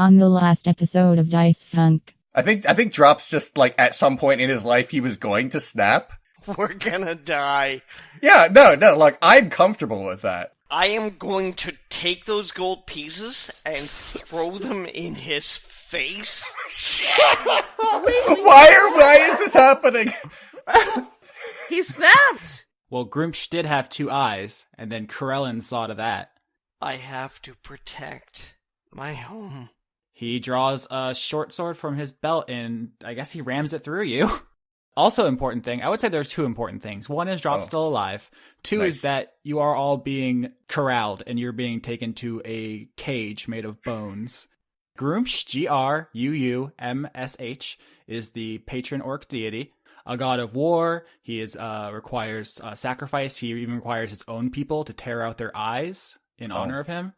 On the last episode of Dice Funk. I think Drop's just, like, at some point in his life, he was going to snap. We're gonna die. Yeah, no, like, I'm comfortable with that. I am going to take those gold pieces and throw them in his face. Why is this happening? He snapped! Well, Grimsh did have 2 eyes, and then Corellin saw to that. I have to protect my home. He draws a short sword from his belt, and I guess he rams it through you. Also important thing, I would say there's 2 important things. One is Drop's still alive. 2 Nice. is that you are all being corralled, and you're being taken to a cage made of bones. Grumsh, Gruumsh, is the patron orc deity. A god of war. He requires sacrifice. He even requires his own people to tear out their eyes in honor of him.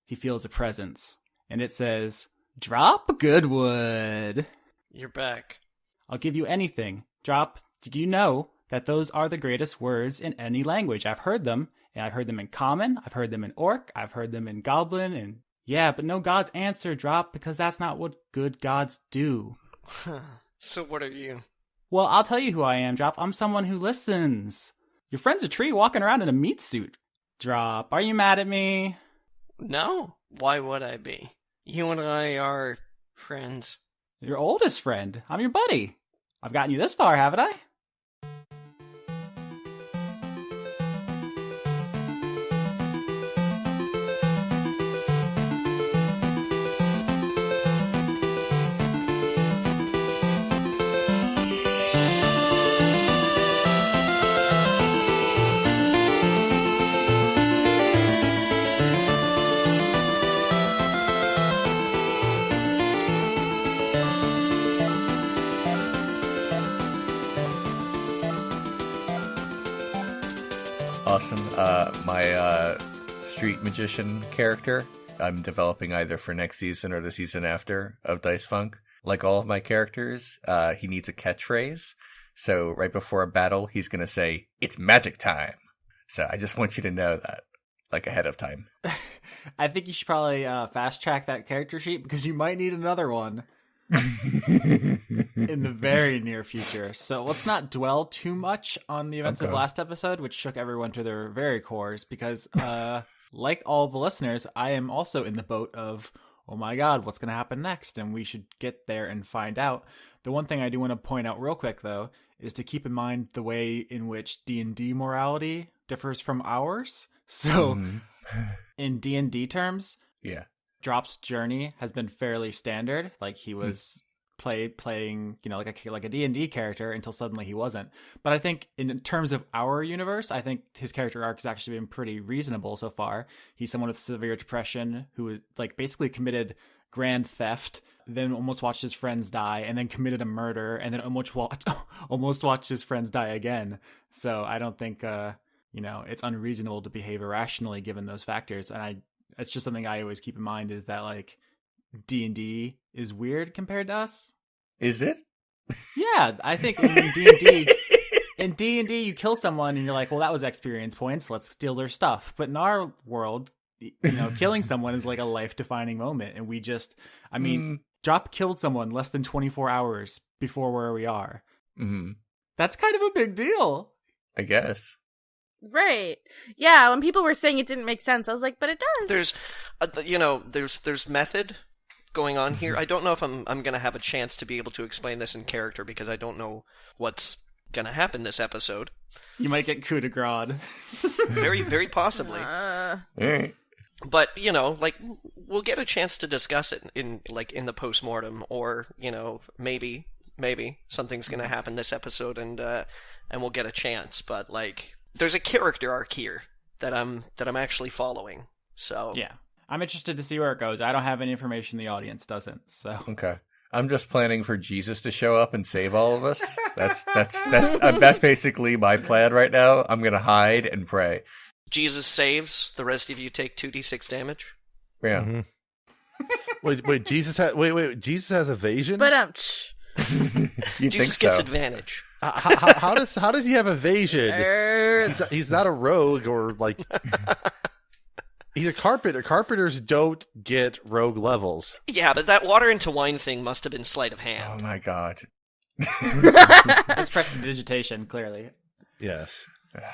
He feels a presence. And it says, "Drop Goodwood." You're back. I'll give you anything. Drop, did you know that those are the greatest words in any language? I've heard them, and I've heard them in Common, I've heard them in Orc, I've heard them in Goblin, and yeah, but no gods answer, Drop, because that's not what good gods do. So what are you? Well, I'll tell you who I am, Drop. I'm someone who listens. Your friend's a tree walking around in a meat suit. Drop, are you mad at me? No. Why would I be? You and I are friends. Your oldest friend. I'm your buddy. I've gotten you this far, haven't I? Awesome. My street magician character, I'm developing either for next season or the season after of Dice Funk. Like all of my characters, he needs a catchphrase. So right before a battle, he's going to say, "It's magic time." So I just want you to know that, like, ahead of time. I think you should probably fast track that character sheet because you might need another one in the very near future. So let's not dwell too much on the events of last episode, which shook everyone to their very cores, because like all the listeners, I am also in the boat of, oh my god, what's going to happen next? And we should get there and find out. The one thing I do want to point out real quick, though, is to keep in mind the way in which D&D morality differs from ours. So in D&D terms, Yeah. Drop's journey has been fairly standard. Like, he was playing, you know, like a D&D character until suddenly he wasn't. But I think in terms of our universe, I think his character arc has actually been pretty reasonable so far. He's someone with severe depression who, like, basically committed grand theft, then almost watched his friends die, and then committed a murder, and then almost watched his friends die again. So I don't think, it's unreasonable to behave irrationally given those factors. And it's just something I always keep in mind, is that, like, D&D is weird compared to us. Is it? Yeah, I think in D&D, you kill someone and you're like, well, that was experience points, let's steal their stuff. But in our world, killing someone is like a life-defining moment. And we just, Drop killed someone less than 24 hours before where we are. Mm-hmm. That's kind of a big deal. I guess. Right. Yeah, when people were saying it didn't make sense, I was like, but it does. There's method going on here. I don't know if I'm going to have a chance to be able to explain this in character, because I don't know what's going to happen this episode. You might get coup de grace. Very, very possibly. All right. But, we'll get a chance to discuss it in the postmortem, or, maybe something's going to happen this episode and we'll get a chance. But, there's a character arc here that I'm actually following. So yeah, I'm interested to see where it goes. I don't have any information the audience doesn't. So Okay. I'm just planning for Jesus to show up and save all of us. That's basically my plan right now. I'm going to hide and pray. Jesus saves, the rest of you take 2d6 damage. Yeah. Mm-hmm. Wait, Jesus has evasion? But Jesus gets advantage. How does he have evasion? He's not a rogue or like. He's a carpenter. Carpenters don't get rogue levels. Yeah, but that water into wine thing must have been sleight of Oh hand. my god. That's prestidigitation, clearly. Yes.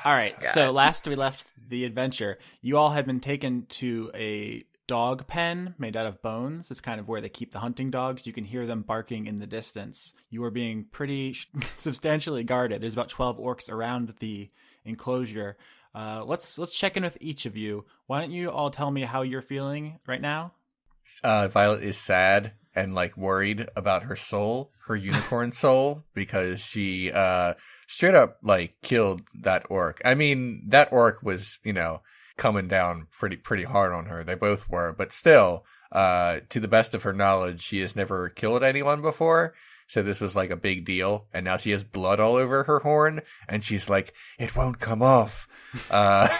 All right, so last we left the adventure, you all had been taken to a dog pen made out of bones. It's kind of where they keep the hunting dogs. You can hear them barking in the distance. You are being pretty substantially guarded. There's about 12 orcs around the enclosure. Let's check in with each of you. Why don't you all tell me how you're feeling right now? Violet is sad and like worried about her soul, her unicorn soul, because she straight up like killed that orc. I mean, that orc was, coming down pretty hard on her. They both were, but still, to the best of her knowledge, she has never killed anyone before. So this was like a big deal, and now she has blood all over her horn, and she's like, it won't come off. I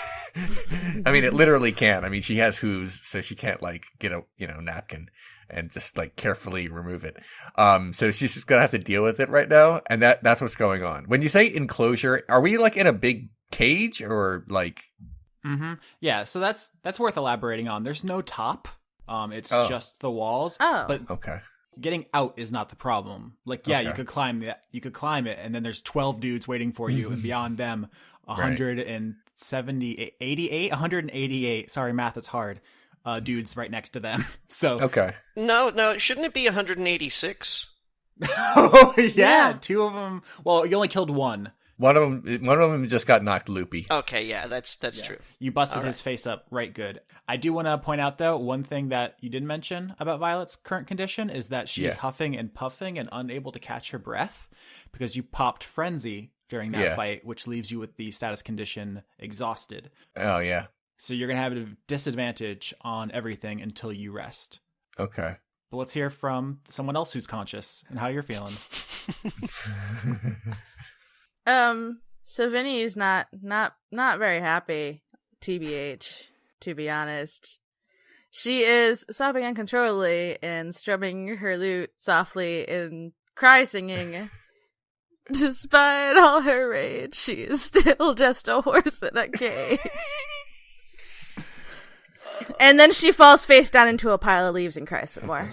mean, it literally can. I mean, she has hooves, so she can't like get a napkin and just like carefully remove it. So she's just gonna have to deal with it right now, and that's what's going on. When you say enclosure, are we like in a big cage or like? Mm-hmm. Yeah, so that's worth elaborating on. There's no top. It's just the walls. Oh. But Okay. getting out is not the problem. Like, yeah, Okay. you could climb it, and then there's 12 dudes waiting for you, and beyond them, 188. Sorry, math is hard. Dudes right next to them. So Okay. No, shouldn't it be 186? oh yeah, Yeah. two of them. Well, you only killed one. One of them just got knocked loopy. Okay, yeah, that's true. You busted All his face up right good. I do want to point out, though, one thing that you didn't mention about Violet's current condition is that she is huffing and puffing and unable to catch her breath because you popped Frenzy during that fight, which leaves you with the status condition exhausted. Oh, yeah. So you're going to have a disadvantage on everything until you rest. Okay. But let's hear from someone else who's conscious and how you're feeling. So Vinny is not very happy, TBH, to be honest. She is sobbing uncontrollably and strumming her lute softly and cry singing. Despite all her rage, she is still just a horse in a cage. And then she falls face down into a pile of leaves and cries some more.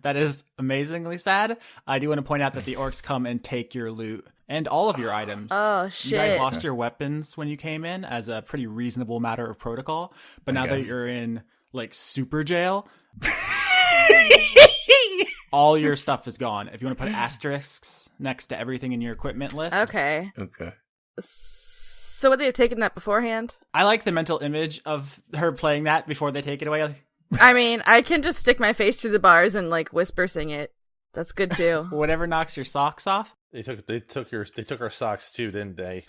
That is amazingly sad. I do want to point out that the orcs come and take your loot and all of your items. Oh, shit. You guys lost your weapons when you came in as a pretty reasonable matter of protocol. But now that you're in, like, super jail, all your stuff is gone. If you want to put asterisks next to everything in your equipment list. Okay. Okay. So would they have taken that beforehand? I like the mental image of her playing that before they take it away. I mean, I can just stick my face through the bars and, like, whisper sing it. That's good, too. Whatever knocks your socks off. They took our socks too, didn't they?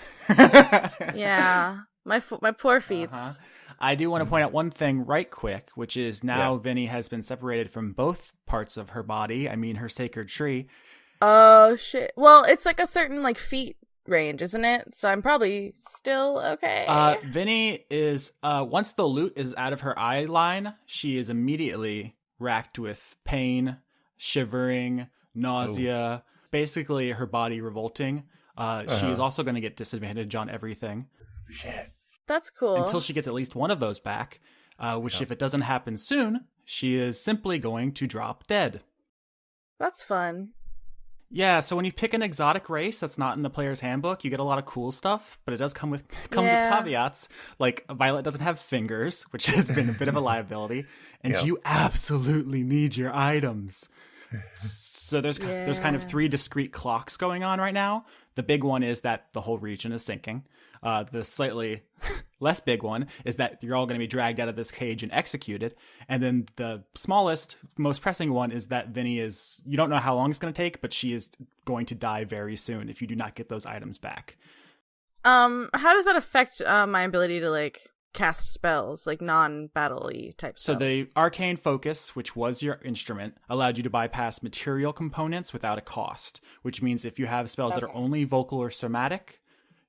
Yeah. My poor feet. Uh-huh. I do want to point out one thing right quick, which is now Vinny has been separated from both parts of her body. I mean, her sacred tree. Oh, shit. Well, it's like a certain, like, feet range, isn't it? So I'm probably still okay. Vinny is, once the loot is out of her eye line, she is immediately racked with pain, shivering, nausea, basically her body revolting. She is also going to get disadvantage on everything. Shit. That's cool. Until she gets at least one of those back, which if it doesn't happen soon, she is simply going to drop dead. That's fun. Yeah, so when you pick an exotic race that's not in the player's handbook, you get a lot of cool stuff, but it does come with caveats. Like, Violet doesn't have fingers, which has been a bit of a liability, and you absolutely need your items. So there's kind of three discrete clocks going on right now. The big one is that the whole region is sinking. The slightly less big one is that you're all going to be dragged out of this cage and executed. And then the smallest, most pressing one is that Vinny is, you don't know how long it's going to take, but she is going to die very soon if you do not get those items back. How does that affect my ability to, like, cast spells, like non-battle-y type spells? So the arcane focus, which was your instrument, allowed you to bypass material components without a cost, which means if you have spells that are only vocal or somatic,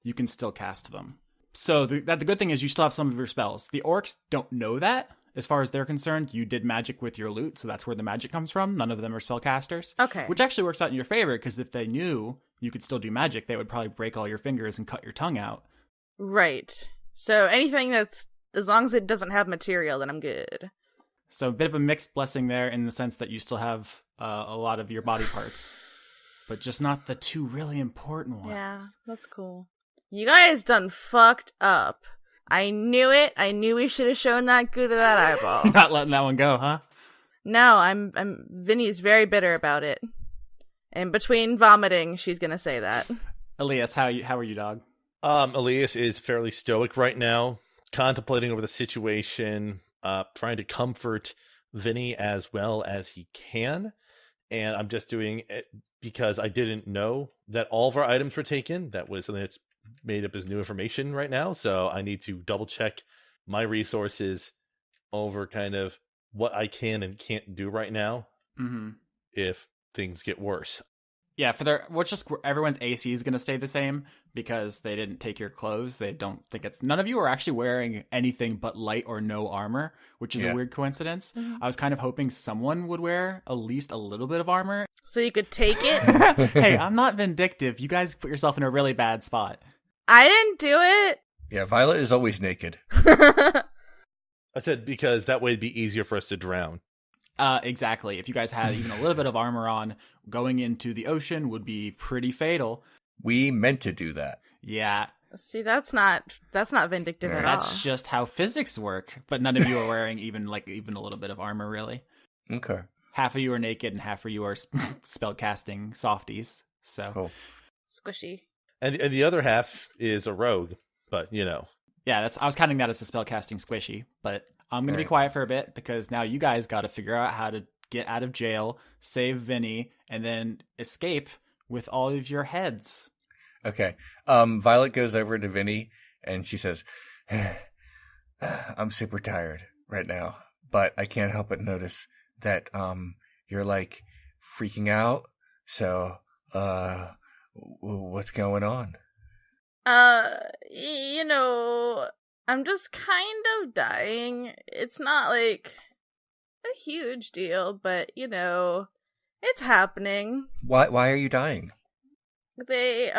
you can still cast them. So the good thing is you still have some of your spells. The orcs don't know that. As far as they're concerned, you did magic with your loot, so that's where the magic comes from. None of them are spellcasters. Okay. Which actually works out in your favor, because if they knew you could still do magic, they would probably break all your fingers and cut your tongue out. Right. So anything that's as long as it doesn't have material, then I'm good. So a bit of a mixed blessing there in the sense that you still have a lot of your body parts, but just not the two really important ones. Yeah, that's cool. You guys done fucked up. I knew it. I knew we should have shown that good of that eyeball. Not letting that one go, huh? No, Vinny's very bitter about it. And between vomiting, she's gonna say that. Elias, how are you, dog? Alias is fairly stoic right now, contemplating over the situation, trying to comfort Vinny as well as he can. And I'm just doing it because I didn't know that all of our items were taken. That was something that's made up as new information right now. So I need to double check my resources over kind of what I can and can't do right now if things get worse. Yeah, everyone's AC is going to stay the same because they didn't take your clothes. They don't think none of you are actually wearing anything but light or no armor, which is a weird coincidence. I was kind of hoping someone would wear at least a little bit of armor. So you could take it? Hey, I'm not vindictive. You guys put yourself in a really bad spot. I didn't do it. Yeah, Violet is always naked. I said because that way it'd be easier for us to drown. Exactly. If you guys had even a little bit of armor on, going into the ocean would be pretty fatal. We meant to do that. Yeah. See, that's not vindictive at all. That's just how physics work. But none of you are wearing even a little bit of armor, really. Okay. Half of you are naked and half of you are spellcasting softies. So cool. Squishy. And the other half is a rogue, but Yeah, I was counting that as a spellcasting squishy, but I'm going to be quiet for a bit because now you guys got to figure out how to get out of jail, save Vinny, and then escape with all of your heads. Okay. Violet goes over to Vinny and she says, I'm super tired right now, but I can't help but notice that you're like freaking out. So, what's going on? I'm just kind of dying. It's not like a huge deal, but it's happening. Why are you dying? They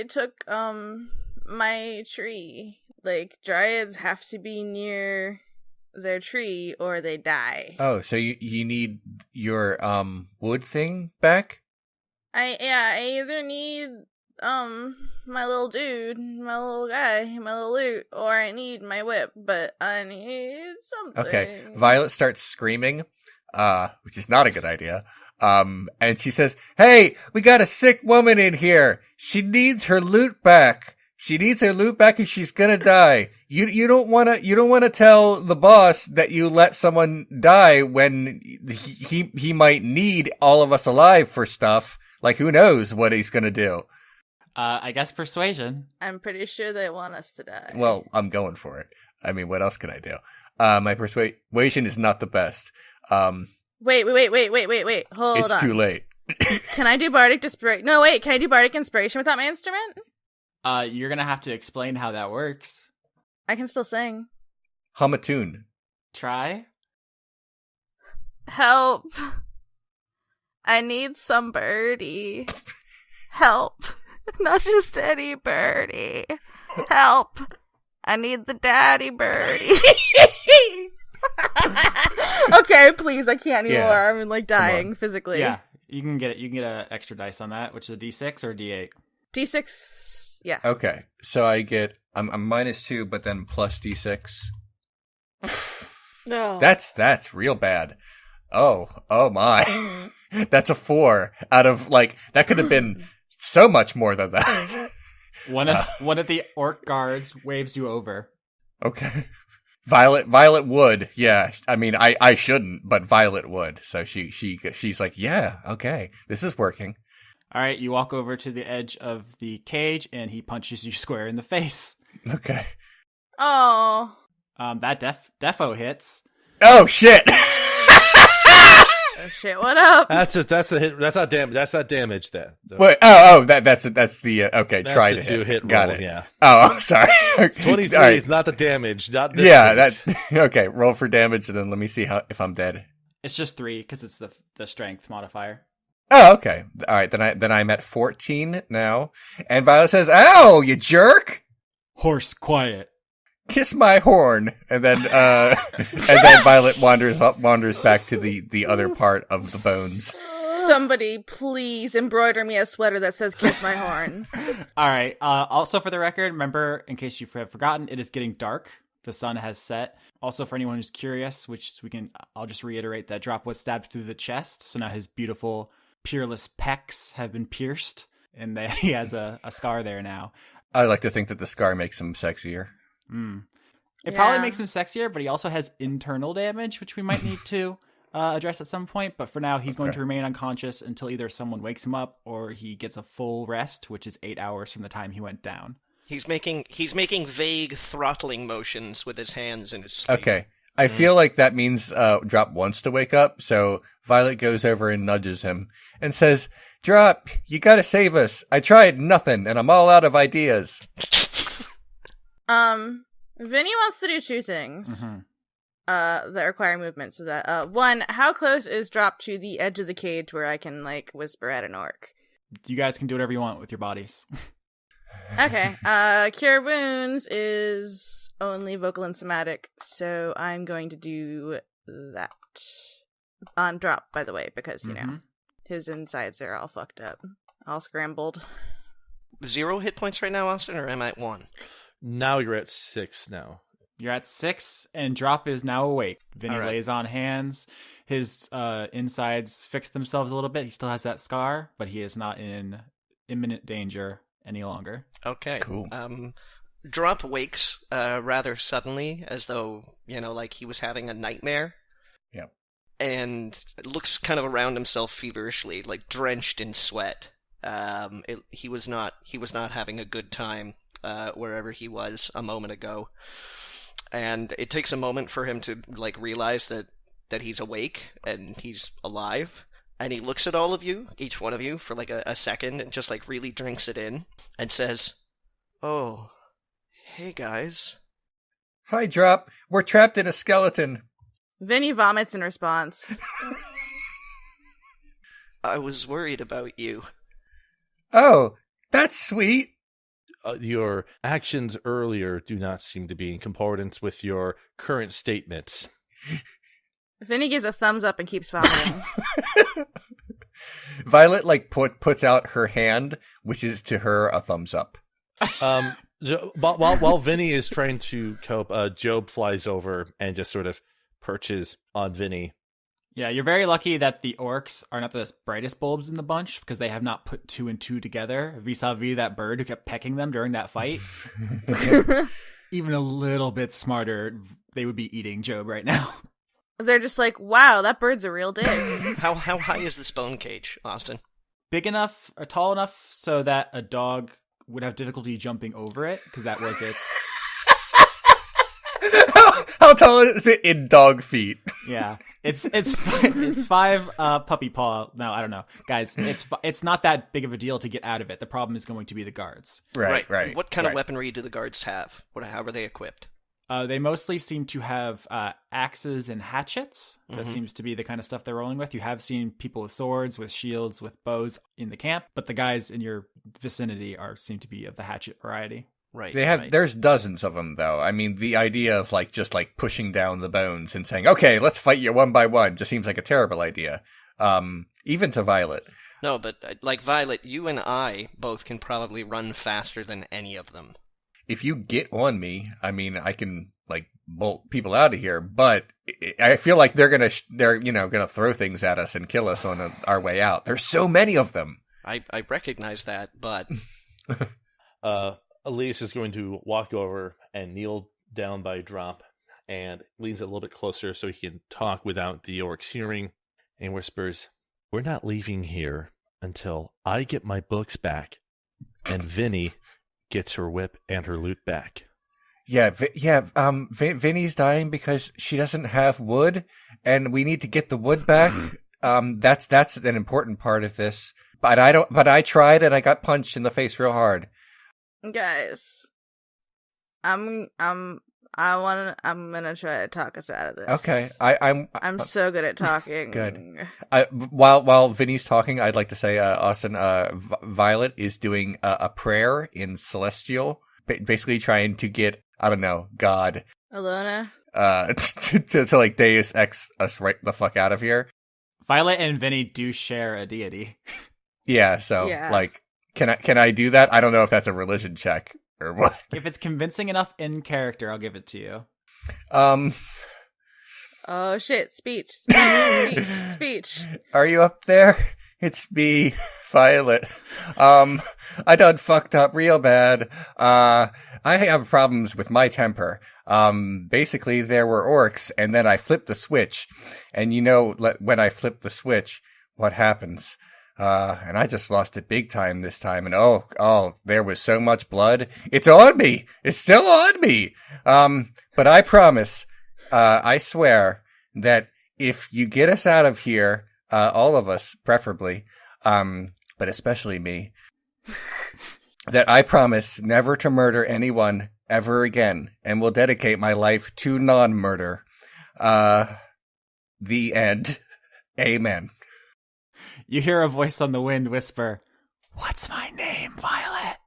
took my tree. Like, dryads have to be near their tree or they die. Oh, so you need your wood thing back? I either need my little dude, my little guy, my little loot, or I need my whip, but I need something. Okay. Violet starts screaming, which is not a good idea. And she says, "Hey, we got a sick woman in here. She needs her loot back. She needs her loot back and she's gonna die. You don't wanna tell the boss that you let someone die when he might need all of us alive for stuff. Like, who knows what he's gonna do." I guess persuasion. I'm pretty sure they want us to die. Well, I'm going for it. I mean, what else can I do? My persuasion is not the best. Wait. Hold on. It's too late. Can I do bardic inspiration? No, wait. Can I do bardic inspiration without my instrument? You're gonna have to explain how that works. I can still sing. Hum a tune. Try. Help. I need some birdie. Help. Not just any birdie. Help. I need the daddy birdie. Okay, please, I can't anymore. I'm like dying physically. Yeah, you can get it. You can get an extra dice on that, which is a D6 or a D8. D6, yeah. Okay, so I'm -2, but then plus D6. No. That's real bad. Oh my. That's a 4 out of, like, that could have been so much more than that. One of the orc guards waves you over. Okay. Violet would. Yeah. I mean, I shouldn't, but Violet would. So she's like, "Yeah, okay. This is working." All right, you walk over to the edge of the cage and he punches you square in the face. Okay. Oh. That defo hits. Oh shit. Oh shit, what up? That's the hit. That's not damage. That's not damage. Wait, that's the okay. That's try the to 2 hit. hit Got roll, it. yeah. Oh, I'm sorry. 23 All right. is not the damage. Not this Yeah. case. That okay. Roll for damage, and then let me see if I'm dead. It's just 3 because it's the strength modifier. Oh, okay. All right. Then I'm at 14 now, and Violet says, "Ow, you jerk!" Horse, quiet. kiss my horn, and then Violet wanders back to the other part of the bones. Somebody please embroider me a sweater that says "Kiss my horn." All right. Also, for the record, remember, in case you have forgotten, it is getting dark. The sun has set. Also, for anyone who's curious, I'll just reiterate that Drop was stabbed through the chest, so now his beautiful, peerless pecs have been pierced, and he has a scar there now. I like to think that the scar makes him sexier. It probably makes him sexier, but he also has internal damage, which we might need to address at some point. But for now, he's going to remain unconscious until either someone wakes him up or he gets a full rest, which is 8 hours from the time he went down. He's making vague throttling motions with his hands in his sleep. Okay. I feel like that means Drop wants to wake up, so Violet goes over and nudges him and says, "Drop, you gotta save us. I tried nothing, and I'm all out of ideas." Vinny wants to do two things that require movement. So that one, how close is Drop to the edge of the cage where I can like whisper at an orc? You guys can do whatever you want with your bodies. Okay. Cure wounds is only vocal and somatic, so I'm going to do that on Drop, by the way, because you know his insides are all fucked up, all scrambled. 0 hit points right now, Austin, or am I at 1? Now you're at 6 now. You're at 6, and Drop is now awake. Vinny lays on hands. His insides fix themselves a little bit. He still has that scar, but he is not in imminent danger any longer. Okay. Cool. Drop wakes rather suddenly, as though, like he was having a nightmare. Yep. And looks kind of around himself feverishly, like drenched in sweat. He was not having a good time wherever he was a moment ago. And it takes a moment for him to like realize that he's awake and he's alive. And he looks at all of you, each one of you, for like a second and just like really drinks it in and says, "Oh, hey guys." "Hi, Drop. We're trapped in a skeleton." Vinny vomits in response. "I was worried about you." "Oh, that's sweet." Your actions earlier do not seem to be in concordance with your current statements. Vinny gives a thumbs up and keeps vomiting. Violet puts out her hand, which is to her a thumbs up. While Vinny is trying to cope, Job flies over and just sort of perches on Vinny. Yeah, you're very lucky that the orcs are not the brightest bulbs in the bunch, because they have not put 2 and 2 together, vis-a-vis that bird who kept pecking them during that fight. Even a little bit smarter, they would be eating Job right now. They're just like, wow, that bird's a real dick. How high is this bone cage, Austin? Big enough or tall enough so that a dog would have difficulty jumping over it, because that was its... How tall is it in dog feet? Yeah, it's 5 puppy paw. No, I don't know, guys. It's not that big of a deal to get out of it. The problem is going to be the guards. Right. What kind of weaponry do the guards have? How are they equipped? They mostly seem to have axes and hatchets. That seems to be the kind of stuff they're rolling with. You have seen people with swords, with shields, with bows in the camp, but the guys in your vicinity seem to be of the hatchet variety. Right. There's dozens of them, though. I mean, the idea of just pushing down the bones and saying, "Okay, let's fight you one by one," just seems like a terrible idea. Even to Violet. No, but like Violet, you and I both can probably run faster than any of them. If you get on me, I mean, I can bolt people out of here, but I feel like they're gonna throw things at us and kill us on our way out. There's so many of them. I recognize that, but Alias is going to walk over and kneel down by Drop and leans a little bit closer so he can talk without the orcs hearing, and whispers, "We're not leaving here until I get my books back and Vinny gets her whip and her loot back." Yeah. Vinny's dying because she doesn't have wood, and we need to get the wood back. That's an important part of this. But I tried, and I got punched in the face real hard. Guys, I'm gonna try to talk us out of this. Okay, I'm so good at talking. Good. While Vinny's talking, I'd like to say, Austin, Violet is doing a prayer in Celestial, basically trying to get I don't know, God, Alona. to like Deus Ex us right the fuck out of here. Violet and Vinny do share a deity. Yeah, so Yeah. like, can I do that? I don't know if that's a religion check or what. If it's convincing enough in character, I'll give it to you. Oh shit! Speech. Are you up there? It's me, Violet. I done fucked up real bad. I have problems with my temper. Basically there were orcs, and then I flipped the switch, and when I flip the switch, what happens? And I just lost it big time this time, and oh, there was so much blood. It's on me. It's still on me. But I promise, I swear that if you get us out of here, all of us, preferably, but especially me, that I promise never to murder anyone ever again, and will dedicate my life to non-murder. The end. Amen. You hear a voice on the wind whisper, "What's my name, Violet?"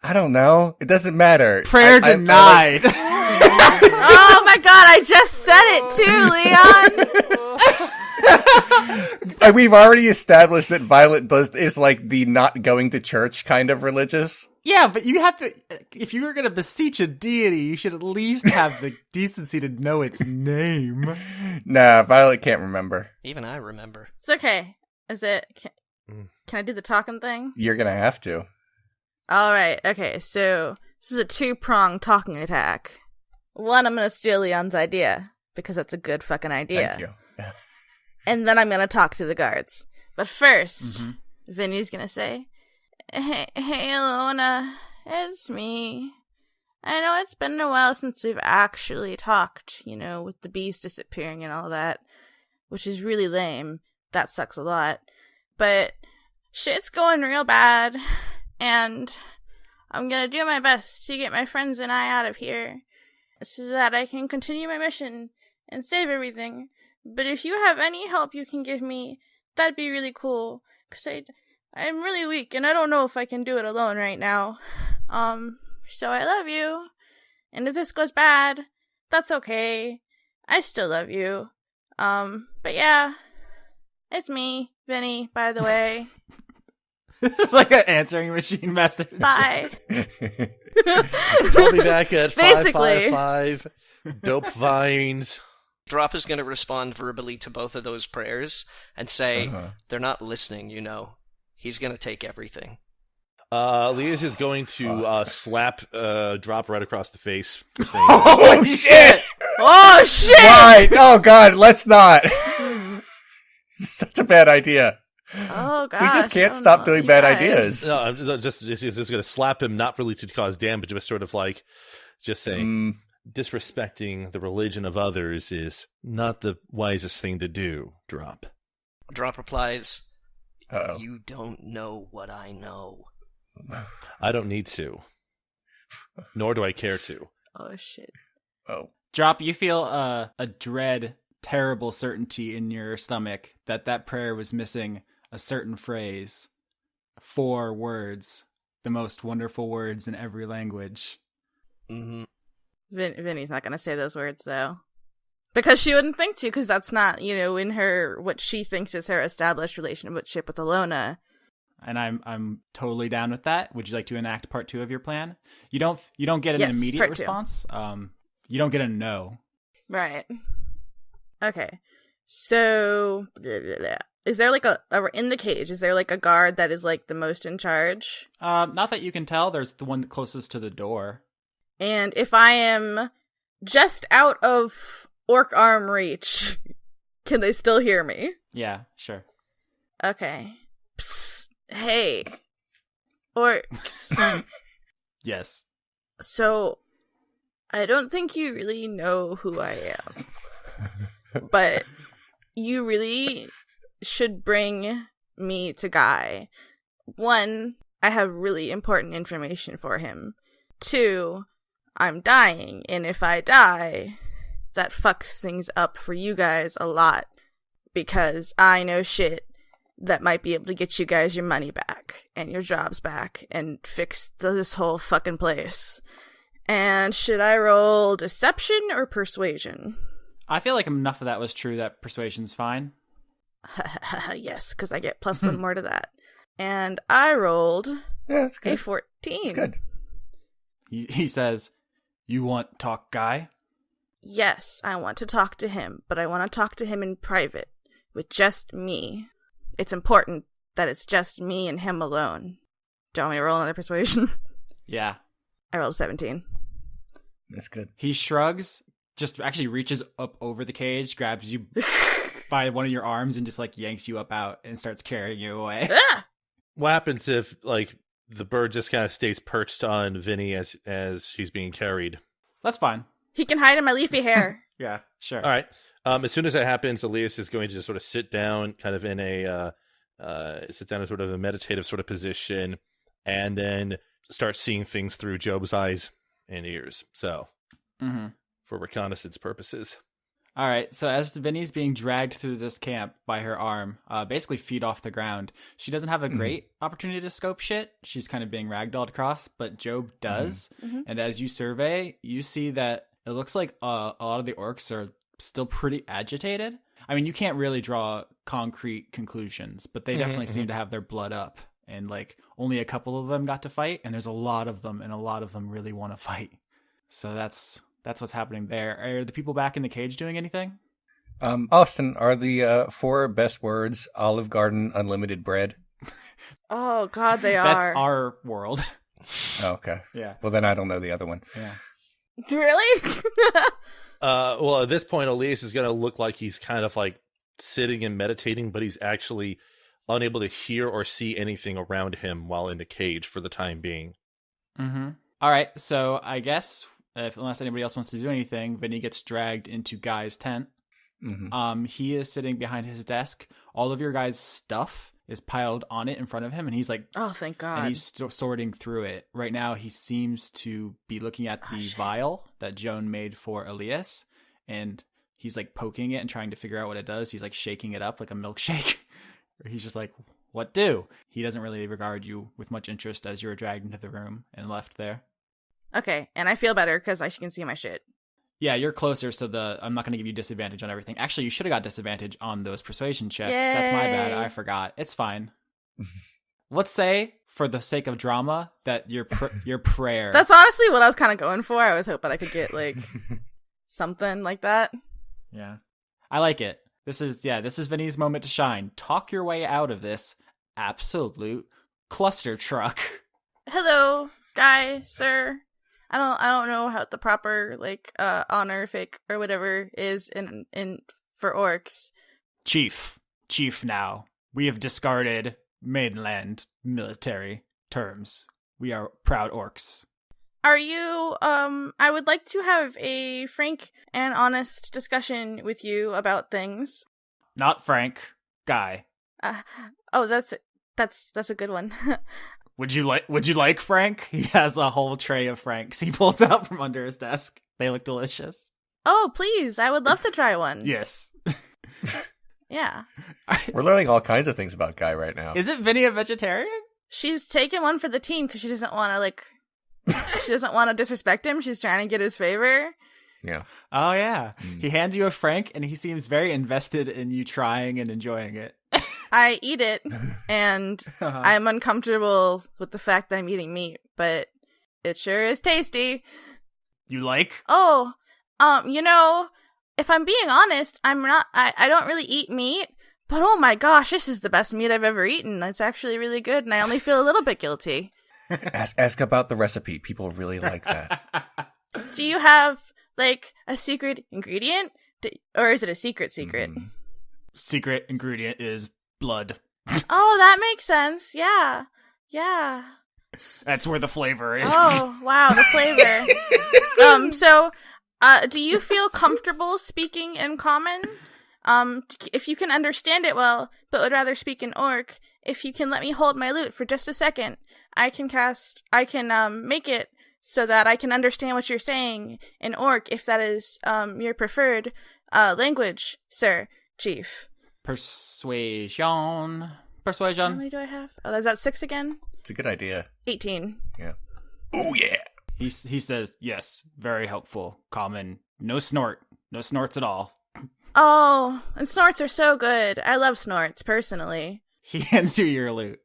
I don't know. It doesn't matter. Prayer denied. Oh my god! I just said it too, Leon. We've already established that Violet is like the not going to church kind of religious. Yeah, but you have to. If you were going to beseech a deity, you should at least have the decency to know its name. Nah, Violet can't remember. Even I remember. It's okay. Is it? Can I do the talking thing? You're gonna have to. All right. Okay. So this is a 2-pronged talking attack. One, I'm gonna steal Leon's idea because that's a good fucking idea. Thank you. And then I'm gonna talk to the guards. But first, Vinny's gonna say, Hey, Alona, it's me. I know it's been a while since we've actually talked, with the bees disappearing and all that, which is really lame. That sucks a lot. But shit's going real bad, and I'm gonna do my best to get my friends and I out of here so that I can continue my mission and save everything. But if you have any help you can give me, that'd be really cool, because I'm really weak, and I don't know if I can do it alone right now. So I love you, and if this goes bad, that's okay. I still love you. But yeah, it's me, Vinny, by the way. This is like an answering machine message. Bye. Call me back at Basically. 555 Dope Vines. Drop is going to respond verbally to both of those prayers and say, they're not listening, He's going to take everything. Alias is going to slap Drop right across the face. For saying Oh shit! Oh shit! Right. Oh god, let's not. Such a bad idea. Oh god. We just can't stop doing bad ideas. No, I'm just going to slap him, not really to cause damage, but sort of like just saying disrespecting the religion of others is not the wisest thing to do, Drop. Drop replies, Uh-oh. You don't know what I know. I don't need to. Nor do I care to. Oh shit. Oh. Drop, you feel a dread, terrible certainty in your stomach that prayer was missing a certain phrase. 4 words. The most wonderful words in every language. Mm-hmm. Vinny's not gonna say those words, though. Because she wouldn't think to, because that's not, in her, what she thinks is her established relationship with Alona. And I'm totally down with that. Would you like to enact part 2 of your plan? You don't get an Yes, immediate part 2. response. You don't get a no. Right. Okay. So, is there like in the cage, is there like a guard that is like the most in charge? Not that you can tell. There's the one closest to the door. And if I am just out of orc arm reach, can they still hear me? Yeah, sure. Okay. Psst, hey. Orcs. Yes. So, I don't think you really know who I am. But you really should bring me to Guy. 1, I have really important information for him. 2, I'm dying, and if I die, that fucks things up for you guys a lot, because I know shit that might be able to get you guys your money back, and your jobs back, and fix this whole fucking place. And should I roll deception or persuasion? I feel like enough of that was true that persuasion's fine. Yes, because I get plus 1 more to that. And I rolled Yeah, it's good. a 14. It's good. He says, "You want talk, guy?" Yes, I want to talk to him, but I want to talk to him in private, with just me. It's important that it's just me and him alone. Do you want me to roll another persuasion? Yeah. I rolled a 17. That's good. He shrugs, just actually reaches up over the cage, grabs you by one of your arms, and just like yanks you up out and starts carrying you away. Ah! What happens if like the bird just kind of stays perched on Vinny as she's being carried? That's fine. He can hide in my leafy hair. Yeah, sure. All right. As soon as that happens, Elias is going to just sort of sit down, kind of in a sort of a meditative sort of position, and then start seeing things through Job's eyes and ears. So, for reconnaissance purposes. All right, so as Vinny's being dragged through this camp by her arm, basically feet off the ground, she doesn't have a great opportunity to scope shit. She's kind of being ragdolled across, but Job does. And as you survey, you see that it looks like a lot of the orcs are still pretty agitated. I mean, you can't really draw concrete conclusions, but they definitely seem to have their blood up. And like only a couple of them got to fight, and there's a lot of them, and a lot of them really want to fight. So that's what's happening there. Are the people back in the cage doing anything? Austin, are the 4 best words Olive Garden unlimited bread? Oh, God, they are. That's our world. Oh, okay. Yeah. Well, then I don't know the other one. Yeah. Really? Well, at this point, Elias is going to look like he's kind of like sitting and meditating, but he's actually unable to hear or see anything around him while in the cage for the time being. All right, so I guess unless anybody else wants to do anything, Vinny gets dragged into Guy's tent. He is sitting behind his desk. All of your guys' stuff is piled on it in front of him, and he's like, oh, thank God. And he's sorting through it. Right now, he seems to be looking at the vial that Joan made for Alias, and he's like poking it and trying to figure out what it does. He's like shaking it up like a milkshake. He's just like, what do? He doesn't really regard you with much interest as you were dragged into the room and left there. Okay, and I feel better because I can see my shit. Yeah, you're closer, so I'm not going to give you disadvantage on everything. Actually, you should have got disadvantage on those persuasion checks. Yay. That's my bad. I forgot. It's fine. Let's say, for the sake of drama, that your prayer... That's honestly what I was kind of going for. I was hoping I could get, like, something like that. Yeah. I like it. This is Vinny's moment to shine. Talk your way out of this absolute cluster truck. Hello, guy, sir. I don't know how the proper honorific or whatever is in for orcs. Chief now. We have discarded mainland military terms. We are proud orcs. Are you I would like to have a frank and honest discussion with you about things. Not Frank, Guy. Oh, that's a good one. Would you like Frank? He has a whole tray of Franks he pulls out from under his desk. They look delicious. Oh, please. I would love to try one. Yes. Yeah. We're learning all kinds of things about Guy right now. Is it Vinny a vegetarian? She's taken one for the team because she doesn't want to disrespect him. She's trying to get his favor. Yeah. Oh, yeah. He hands you a Frank, and he seems very invested in you trying and enjoying it. I eat it, and I'm uncomfortable with the fact that I'm eating meat, but it sure is tasty. You like? Oh, if I'm being honest, I don't really eat meat, but oh my gosh, this is the best meat I've ever eaten. It's actually really good, and I only feel a little bit guilty. Ask about the recipe. People really like that. Do you have, like, a secret ingredient? Or is it a secret? Secret ingredient is blood. Oh, that makes sense. Yeah. That's where the flavor is. Oh, wow, the flavor. Do you feel comfortable speaking in common? If you can understand it well, but would rather speak in orc, if you can let me hold my lute for just a second, I can make it so that I can understand what you're saying in orc, if that is, your preferred, language, sir, chief. Persuasion. How many do I have? Oh, is that 6 again? It's a good idea. 18. Yeah. Oh, yeah. He says, yes, very helpful. Common. No snort. No snorts at all. Oh, and snorts are so good. I love snorts, personally. He hands you your loot.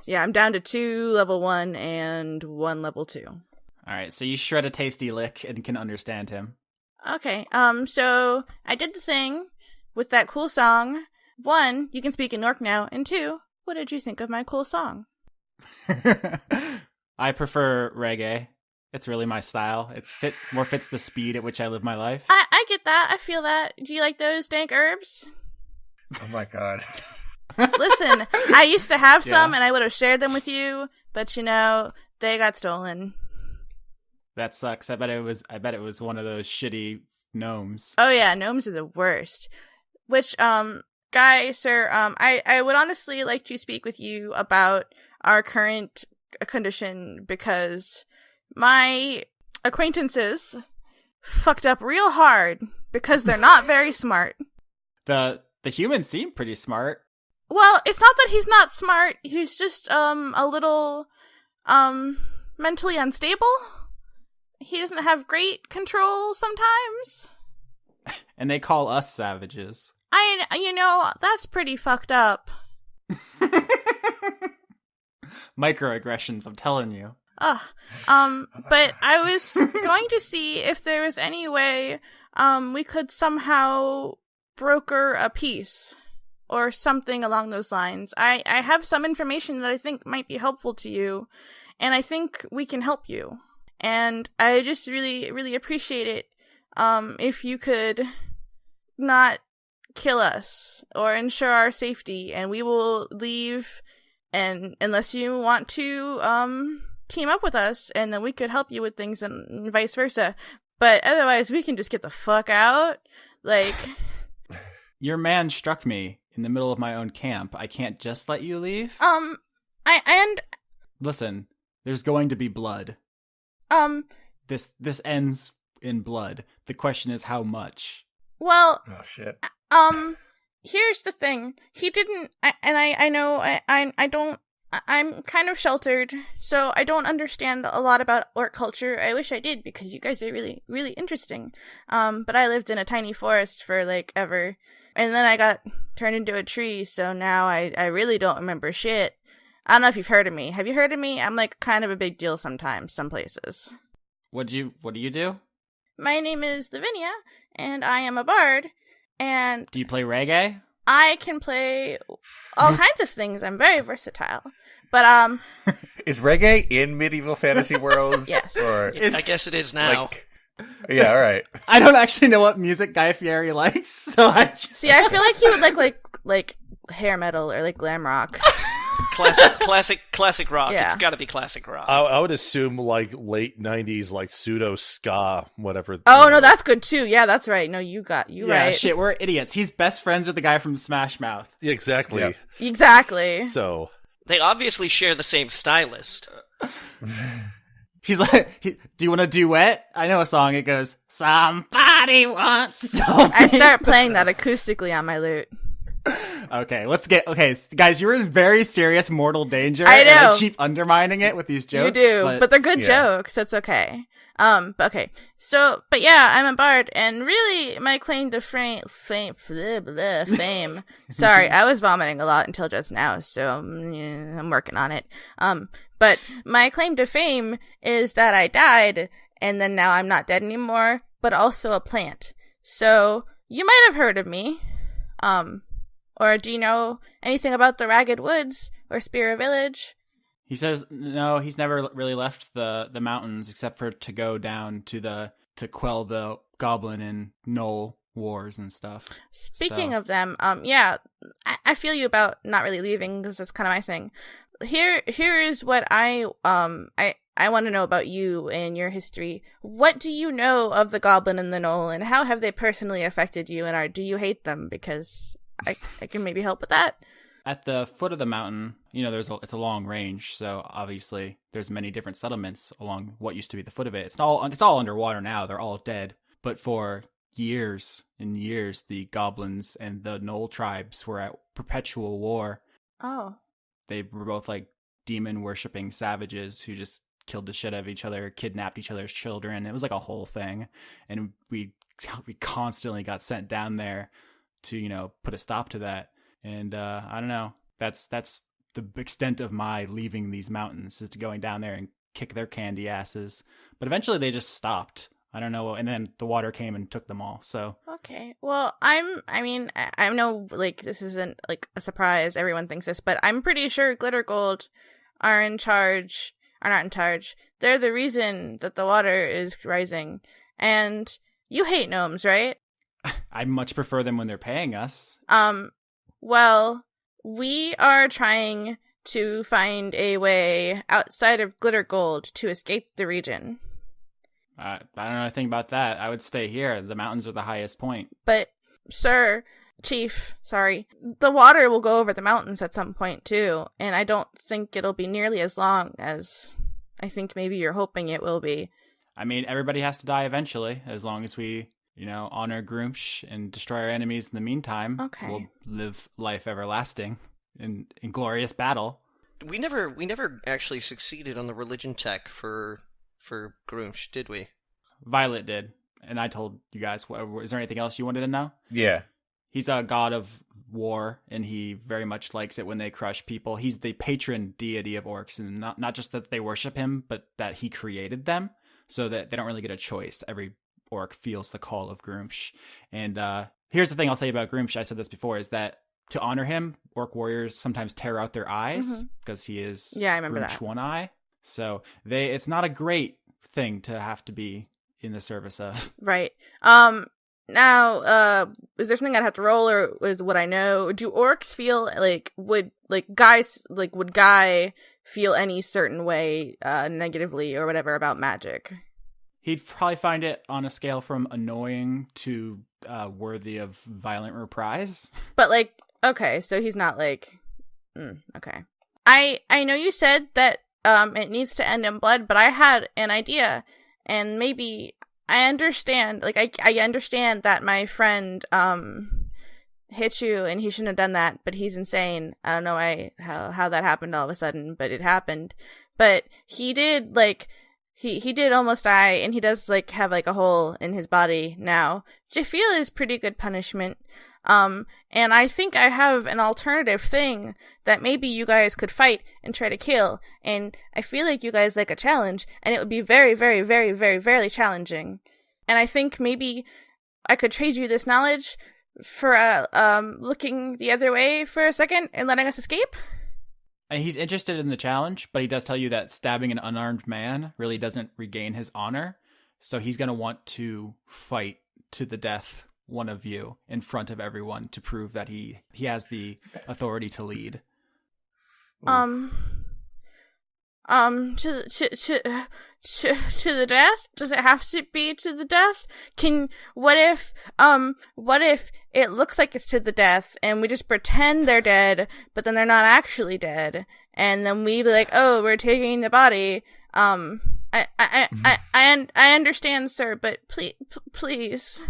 Yeah, I'm down to 2 level 1 and 1 level 2. All right, so you shred a tasty lick and can understand him. Okay, so I did the thing with that cool song. 1, you can speak in Orc now, and 2, what did you think of my cool song? I prefer reggae. It's really my style. More fits the speed at which I live my life. I get that. I feel that. Do you like those dank herbs? Oh my god. Listen, I used to have some, Yeah. and I would have shared them with you, but they got stolen. That sucks. I bet it was one of those shitty gnomes. Oh yeah, gnomes are the worst. Which, guy, sir, I would honestly like to speak with you about our current condition, because my acquaintances fucked up real hard because they're not very smart. The humans seem pretty smart. Well, it's not that he's not smart, he's just a little mentally unstable. He doesn't have great control sometimes. And they call us savages. That's pretty fucked up. Microaggressions, I'm telling you. Ugh. But I was going to see if there was any way we could somehow broker a peace or something along those lines. I have some information that I think might be helpful to you, and I think we can help you. And I just really, really appreciate it if you could not kill us or ensure our safety, and we will leave, and unless you want to team up with us, and then we could help you with things, and vice versa. But otherwise, we can just get the fuck out. Like, Your man struck me in the middle of my own camp. I can't just let you leave. Listen, there's going to be blood. This ends in blood. The question is how much. Well, Oh shit. Here's the thing. He didn't, I know, I don't, I'm kind of sheltered, so I don't understand a lot about orc culture. I wish I did, because you guys are really, really interesting. But I lived in a tiny forest for, ever. And then I got turned into a tree, so now I really don't remember shit. I don't know if you've heard of me. Have you heard of me? I'm, kind of a big deal sometimes, some places. What do you do? My name is Lavinia, and I am a bard, and Do you play reggae? I can play all kinds of things. I'm very versatile. But, Is reggae in medieval fantasy worlds? Yes. Or I guess it is now. yeah, all right. I don't actually know what music Guy Fieri likes, so I just... see, I feel like he would like hair metal or glam rock. Classic rock. Yeah. It's got to be classic rock. I would assume late 90s, pseudo ska, whatever. Oh, no, that's good too. Yeah, that's right. No, you Yeah, right. shit, we're idiots. He's best friends with the guy from Smash Mouth. Yeah, exactly. Yeah. Exactly. So They obviously share the same stylist. He's like, do you want a duet? I know a song. It goes, somebody wants to. I start playing that acoustically on my lute. Okay, guys, you're in very serious mortal danger. I And I know. keep undermining it with these jokes. You do, but they're good yeah. jokes. It's okay. But okay. So, but yeah, I'm a bard, and really, my claim to fame. Sorry, I was vomiting a lot until just now, so I'm working on it. But my claim to fame is that I died, and then now I'm not dead anymore, but also a plant. So you might have heard of me. Or do you know anything about the Ragged Woods or Spear Village? He says no, he's never really left the mountains except for to go down to quell the goblin and gnoll wars and stuff. Speaking of them, yeah, I feel you about not really leaving, because that's kind of my thing. Here is what I want to know about you and your history. What do you know of the goblin and the gnoll, and how have they personally affected you, and do you hate them? Because I can maybe help with that. At the foot of the mountain, it's a long range, so obviously there's many different settlements along what used to be the foot of it. It's all underwater now. They're all dead. But for years and years, the goblins and the gnoll tribes were at perpetual war. Oh. They were both demon worshipping savages who just killed the shit out of each other, kidnapped each other's children. It was like a whole thing. And we constantly got sent down there to, put a stop to that. And I don't know. That's the extent of my leaving these mountains, is to going down there and kick their candy asses. But eventually they just stopped. I don't know. And then the water came and took them all. So Okay. Well, I know, like, this isn't, like, a surprise. Everyone thinks this, but I'm pretty sure Glitter Gold are not in charge. They're the reason that the water is rising. And you hate gnomes, right? I much prefer them when they're paying us. Well, we are trying to find a way outside of Glitter Gold to escape the region. I don't know anything about that. I would stay here. The mountains are the highest point. But, Chief, the water will go over the mountains at some point, too, and I don't think it'll be nearly as long as I think maybe you're hoping it will be. I mean, everybody has to die eventually, as long as we, honor Groomsh and destroy our enemies in the meantime. Okay. We'll live life everlasting in glorious battle. We never actually succeeded on the religion tech for Groomsh, did we? Violet did, and I told you guys. Is there anything else you wanted to know? Yeah. He's a god of war, and he very much likes it when they crush people. He's the patron deity of orcs, and not just that they worship him, but that he created them, so that they don't really get a choice. Every orc feels the call of Groomsh. And here's the thing I'll say about Groomsh, I said this before, is that to honor him, orc warriors sometimes tear out their eyes, because he is I remember Groomsh that. one eye. So it's not a great thing to have to be in the service of. Right. Now, is there something I'd have to roll, or is what I know? Do orcs feel would Guy feel any certain way, negatively or whatever about magic? He'd probably find it on a scale from annoying to worthy of violent reprise. But okay, so he's not okay. I know you said that it needs to end in blood, but I had an idea, and maybe I understand. I understand that my friend hit you, and he shouldn't have done that. But he's insane. I don't know how that happened all of a sudden, but it happened. But he did he did almost die, and he does have a hole in his body now, which I feel is pretty good punishment. And I think I have an alternative thing that maybe you guys could fight and try to kill, and I feel like you guys like a challenge, and it would be very, very, very, very, very challenging. And I think maybe I could trade you this knowledge for looking the other way for a second and letting us escape. And he's interested in the challenge, but he does tell you that stabbing an unarmed man really doesn't regain his honor, so he's going to want to fight to the death one of you in front of everyone to prove that he has the authority to lead. To the death? Does it have to be to the death? What if it looks like it's to the death and we just pretend they're dead, but then they're not actually dead, and then we be like, oh, we're taking the body. I understand, sir, but please.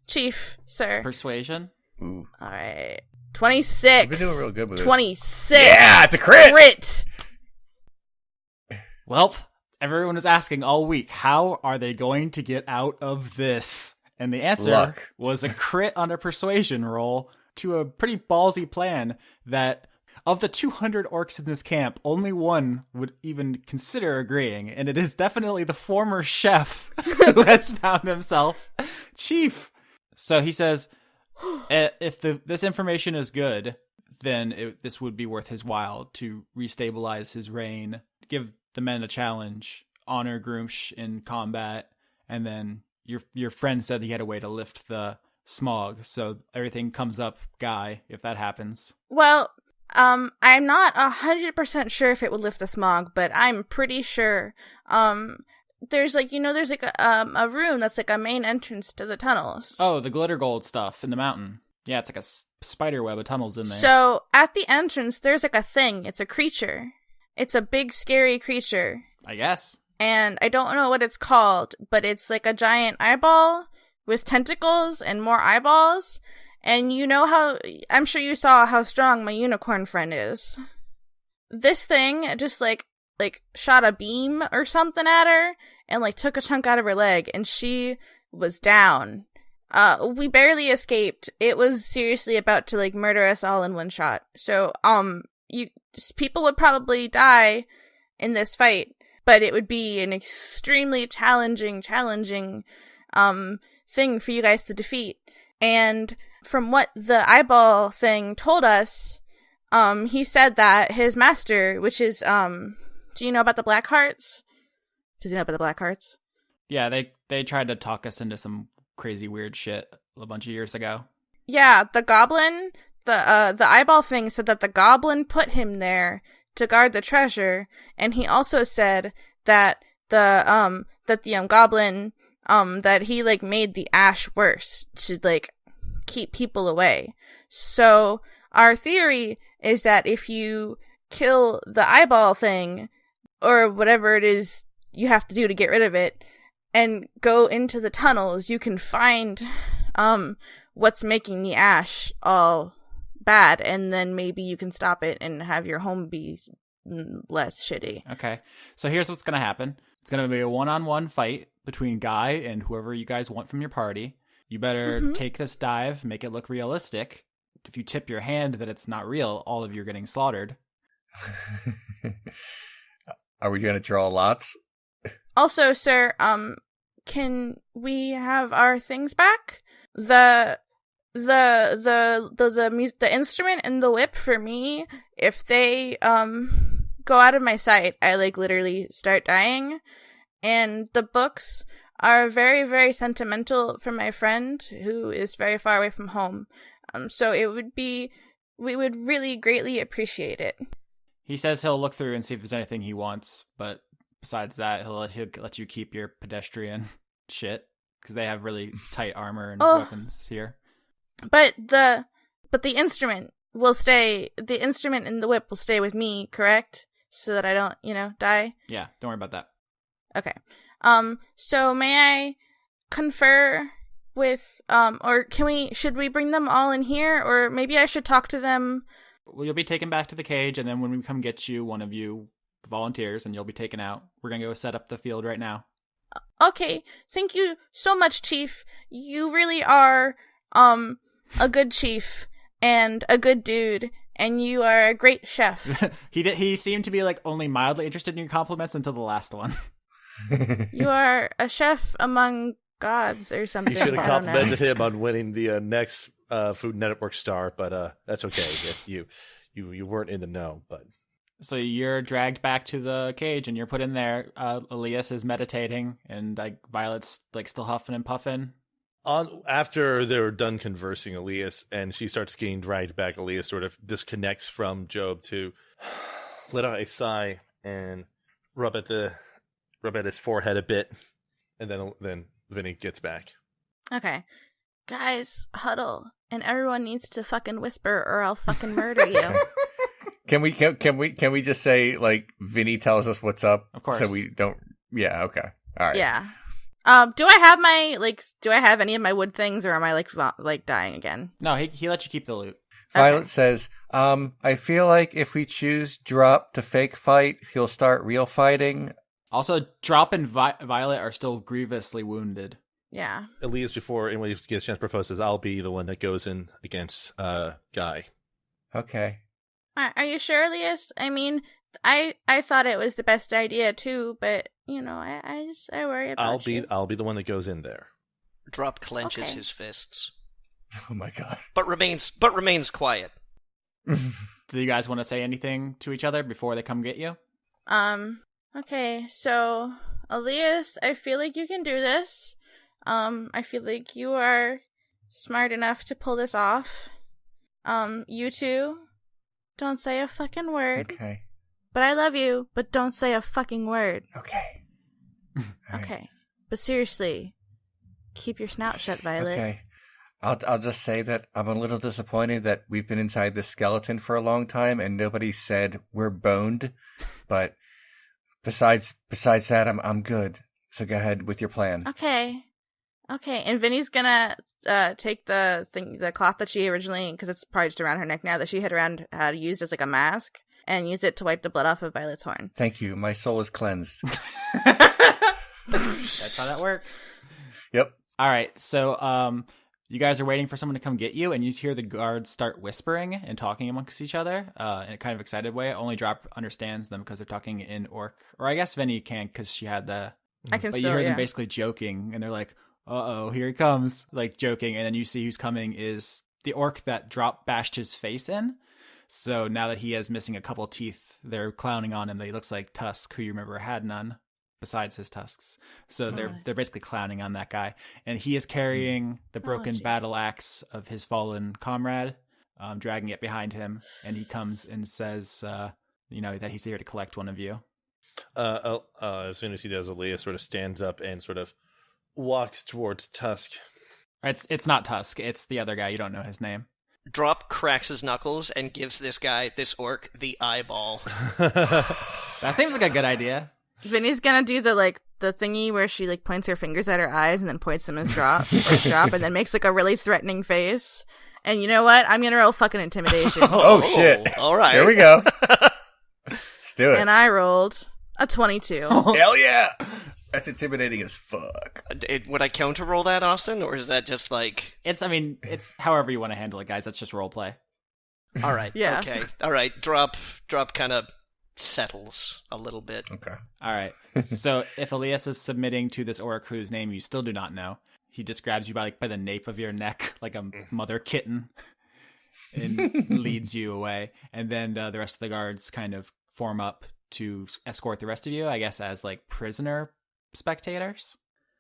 Chief, sir. Persuasion? Ooh. All right. 26. You've been doing real good with 26. Yeah, it's a crit! Crit! Well, everyone was asking all week, how are they going to get out of this? And the answer Luck. was a crit on a persuasion roll to a pretty ballsy plan that of the 200 orcs in this camp, only one would even consider agreeing. And it is definitely the former chef who has found himself chief. So he says, if this information is good, then this would be worth his while to restabilize his reign, give the men a challenge, honor Groomsh in combat, and then your friend said he had a way to lift the smog, so everything comes up, Guy, if that happens. Well, I'm not 100% sure if it would lift the smog, but I'm pretty sure. There's there's a room that's a main entrance to the tunnels. Oh, the glitter gold stuff in the mountain. Yeah, it's like a spider web of tunnels in there. So at the entrance, there's a thing. It's a creature. It's a big, scary creature. I guess. And I don't know what it's called, but it's a giant eyeball with tentacles and more eyeballs. And I'm sure you saw how strong my unicorn friend is. This thing just like shot a beam or something at her and like took a chunk out of her leg, and she was down. We barely escaped. It was seriously about to like murder us all in one shot. So people would probably die in this fight, but it would be an extremely challenging thing for you guys to defeat. And from what the eyeball thing told us, he said that his master, which is do you know about the Black Hearts? Does he know about the Black Hearts? Yeah, they tried to talk us into some crazy weird shit a bunch of years ago. Yeah, the goblin, the eyeball thing said that the goblin put him there to guard the treasure, and he also said that the goblin that he like made the ash worse to like keep people away. So our theory is that if you kill the eyeball thing or whatever it is you have to do to get rid of it and go into the tunnels, you can find what's making the ash all bad, and then maybe you can stop it and have your home be less shitty. Okay, so here's what's gonna happen. It's gonna be a one-on-one fight between Guy and whoever you guys want from your party. You better take this dive, make it look realistic. If you tip your hand that it's not real, all of you are getting slaughtered. Are we gonna draw lots? Also, sir, can we have our things back? The instrument and the whip for me, if they go out of my sight, I like literally start dying. And the books are very, very sentimental for my friend who is very far away from home. So we would really greatly appreciate it. He says he'll look through and see if there's anything he wants, but besides that, he'll let you keep your pedestrian shit, because they have really tight armor and weapons here. But the instrument will stay. The instrument and the whip will stay with me, correct? So that I don't, die. Yeah, don't worry about that. Okay. So may I confer with or should we bring them all in here, or maybe I should talk to them? Well, you'll be taken back to the cage, and then when we come get you, one of you volunteers, and you'll be taken out. We're gonna go set up the field right now. Okay, thank you so much, Chief. You really are a good chief and a good dude, and you are a great chef. He seemed to be like only mildly interested in your compliments until the last one. You are a chef among gods or something. You should have complimented him on winning the next Food Network star, but that's okay. If you weren't in the know, but. So you're dragged back to the cage and you're put in there. Alias is meditating, and like Violet's like still huffing and puffing. After they're done conversing, Alias, and she starts getting dragged back, Alias sort of disconnects from Job to let out a sigh and rub at his forehead a bit, and then Vinny gets back. Okay, guys, huddle, and everyone needs to fucking whisper, or I'll fucking murder you. Can we just say like Vinny tells us what's up? Of course. So we don't. Yeah. Okay. All right. Yeah. Do I have any of my wood things, or am I like dying again? No, he let you keep the loot. Violet says, I feel like if we choose Drop to fake fight, he'll start real fighting. Also, Drop and Violet are still grievously wounded. Yeah. Elias, before anyone gets a chance to propose, says, I'll be the one that goes in against Guy. Okay. Are you sure, Elias? I mean, I thought it was the best idea too, but I worry about you. I'll be the one that goes in there. Drop clenches his fists. Oh my god. But remains quiet. Do you guys want to say anything to each other before they come get you? Okay, so Elias, I feel like you can do this. I feel like you are smart enough to pull this off. You two, don't say a fucking word. Okay. But I love you, but don't say a fucking word. Okay. Okay. But seriously, keep your snout shut, Violet. Okay. I'll just say that I'm a little disappointed that we've been inside this skeleton for a long time and nobody said we're boned. But besides that, I'm good. So go ahead with your plan. Okay. And Vinny's gonna take the cloth that she originally, because it's probably just around her neck now, that she had used as like a mask, and use it to wipe the blood off of Violet's horn. Thank you. My soul is cleansed. That's how that works. Yep. All right, so you guys are waiting for someone to come get you, and you hear the guards start whispering and talking amongst each other in a kind of excited way. Only Drop understands them because they're talking in Orc. Or I guess Vinny can because she had the... I can But still, you hear yeah. them basically joking, and they're like, uh-oh, here he comes, like joking. And then you see who's coming is the Orc that Drop bashed his face in. So now that he is missing a couple teeth, they're clowning on him that he looks like Tusk, who you remember had none besides his tusks. So they're basically clowning on that guy. And he is carrying the broken jeez. battle axe of his fallen comrade, dragging it behind him. And he comes and says, that he's here to collect one of you. As soon as he does, Alias sort of stands up and sort of walks towards Tusk. It's not Tusk. It's the other guy. You don't know his name. Drop cracks his knuckles and gives this orc, the eyeball. That seems like a good idea. Vinny's gonna do the thingy where she points her fingers at her eyes and then points them as drop, and then makes a really threatening face. And you know what? I'm gonna roll fucking intimidation. Oh, shit. All right. Here we go. Let's do it. And I rolled a 22. Hell yeah. That's intimidating as fuck. Would I counter roll that, Austin, or is that just It's however you want to handle it, guys. That's just role play. All right. Yeah. Okay. All right. Drop kind of settles a little bit. Okay. All right. So if Elias is submitting to this orc whose name you still do not know, he just grabs you by the nape of your neck like a mother kitten and leads you away. And then the rest of the guards kind of form up to escort the rest of you, I guess, as prisoner spectators.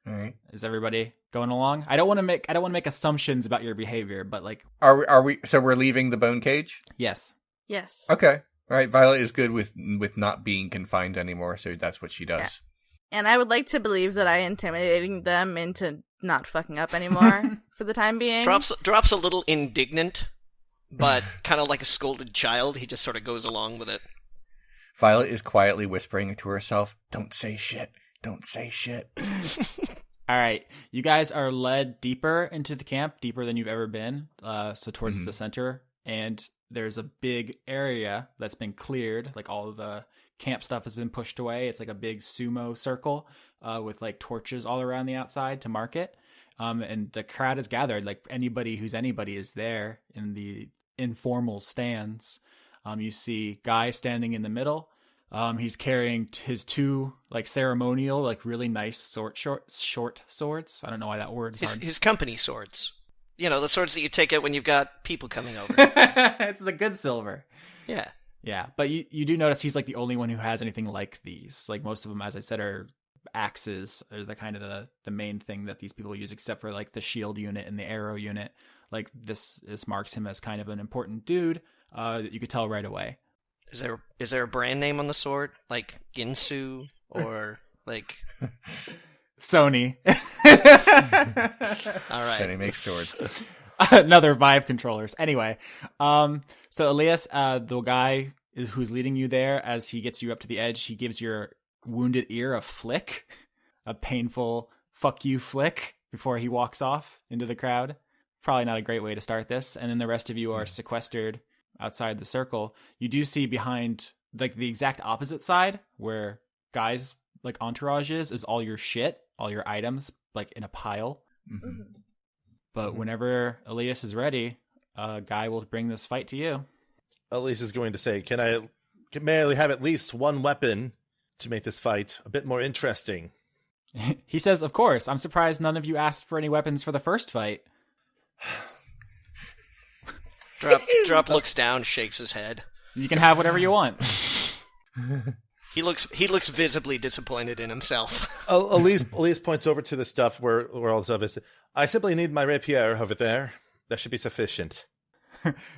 All right. Is everybody going along? I don't want to make assumptions about your behavior, but Are we? So we're leaving the bone cage? yes. Yes. Okay. All right. Violet is good with not being confined anymore, so that's what she does. Yeah. And I would like to believe that I intimidating them into not fucking up anymore for the time being. Drops a little indignant, but kind of like a scolded child. He just sort of goes along with it. Violet is quietly whispering to herself, "Don't say shit. Don't say shit." All right, you guys are led deeper into the camp, deeper than you've ever been, so towards the center, and there's a big area that's been cleared, all of the camp stuff has been pushed away. It's like a big sumo circle with torches all around the outside to mark it, and the crowd is gathered. Anybody who's anybody is there in the informal stands. You see Guy standing in the middle. He's carrying his two ceremonial, really nice short swords. I don't know why that word is hard. His company swords. The swords that you take out when you've got people coming over. It's the good silver. Yeah. Yeah, but you do notice he's the only one who has anything like these. Most of them, as I said, are axes, are the kind of the main thing that these people use, except for the shield unit and the arrow unit. This marks him as kind of an important dude that you could tell right away. Is there a brand name on the sword, like Ginsu or Sony? All right. Sony makes swords. Another Vive controllers. Anyway, so Elias, the guy who's leading you there, as he gets you up to the edge, he gives your wounded ear a flick, a painful fuck you flick before he walks off into the crowd. Probably not a great way to start this. And then the rest of you are sequestered outside the circle. You do see behind the exact opposite side where Guy's entourage is all your shit, all your items in a pile. Mm-hmm. But whenever Elias is ready, Guy will bring this fight to you. Alias is going to say, may I have at least one weapon to make this fight a bit more interesting? He says, of course. I'm surprised none of you asked for any weapons for the first fight. Drop looks down, shakes his head. You can have whatever you want. He looks visibly disappointed in himself. Elise points over to the stuff where all the stuff is. I simply need my rapier over there. That should be sufficient.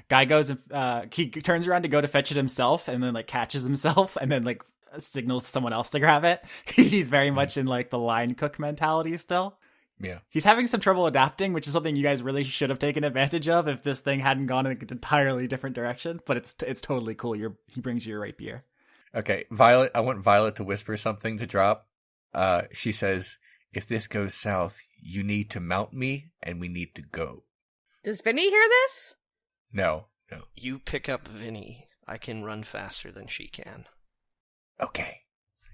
Guy goes and he turns around to go to fetch it himself, and then catches himself, and then signals someone else to grab it. He's very much in the line cook mentality still. Yeah. He's having some trouble adapting, which is something you guys really should have taken advantage of if this thing hadn't gone in an entirely different direction. But it's totally cool. He brings you your rapier. Okay, Violet. I want Violet to whisper something to Drop. She says, "If this goes south, you need to mount me, and we need to go." Does Vinny hear this? No. You pick up Vinny. I can run faster than she can. Okay.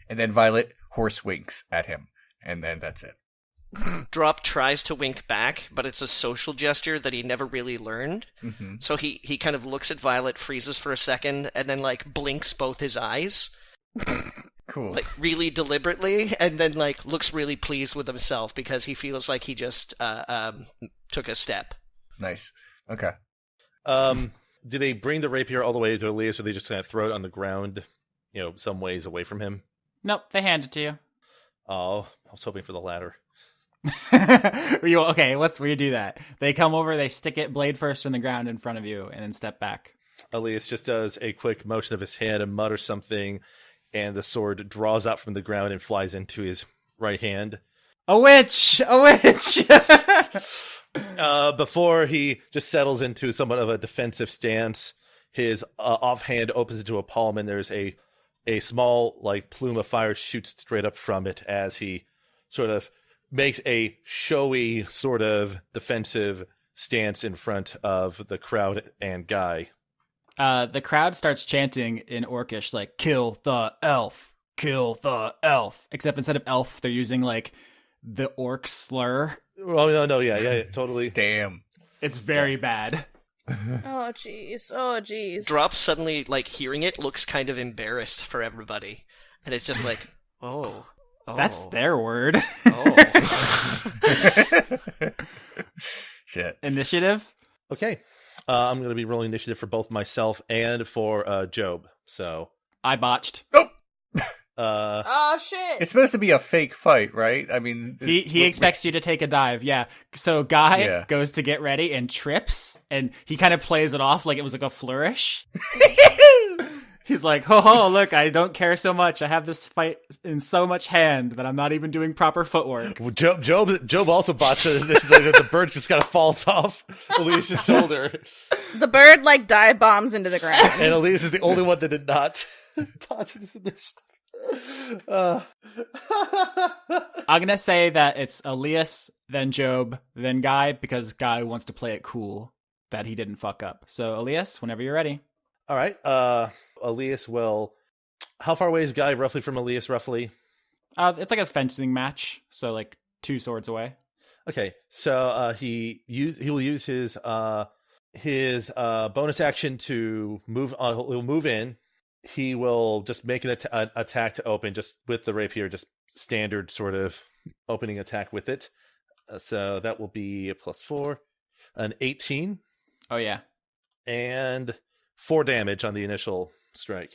And then Violet horse winks at him, and then that's it. Drop tries to wink back, but it's a social gesture that he never really learned. Mm-hmm. So he kind of looks at Violet, freezes for a second, and then like blinks both his eyes. Cool. Like really deliberately, and then like looks really pleased with himself because he feels like he just took a step. Nice. Okay. Do they bring the rapier all the way to Alias, or they just kind of throw it on the ground, some ways away from him? Nope, they hand it to you. Oh, I was hoping for the latter. Okay, let's redo that. They come over, they stick it blade first in the ground in front of you, and then step back. Alias just does a quick motion of his hand and mutters something, and the sword draws out from the ground and flies into his right hand. A witch! A witch! Before he just settles into somewhat of a defensive stance, his offhand opens into a palm, and there's a small like plume of fire shoots straight up from it as he sort of makes a showy sort of defensive stance in front of the crowd and Guy. The crowd starts chanting in Orcish, like, kill the elf, kill the elf. Except instead of elf, they're using, like, the orc slur. Oh, no, yeah, totally. Damn. It's very bad. Oh, jeez. Drop suddenly, like, hearing it, looks kind of embarrassed for everybody. And it's just like, oh. That's their word. Oh. Shit. Initiative? Okay. I'm going to be rolling initiative for both myself and for Job. So I botched. Nope. Oh, shit. It's supposed to be a fake fight, right? I mean, He expects you to take a dive, yeah. So Guy goes to get ready and trips, and he kind of plays it off like it was like a flourish. He's like, ho, look, I don't care so much. I have this fight in so much hand that I'm not even doing proper footwork. well, Job also botched this. The bird just kind of falls off Elias's shoulder. The bird, like, dive bombs into the ground. And Elias is the only one that did not botch this initiative. I'm going to say that it's Alias, then Job, then Guy, because Guy wants to play it cool that he didn't fuck up. So, Alias, whenever you're ready. All right. Elias will... How far away is Guy roughly from Elias, roughly? It's like a fencing match, so like 2 swords away. Okay, so he will use his bonus action to move on. He'll move in. He will just make an attack to open, just with the rapier, just standard sort of opening attack with it. So that will be a +4, an 18. Oh, yeah. And 4 damage on the initial strike.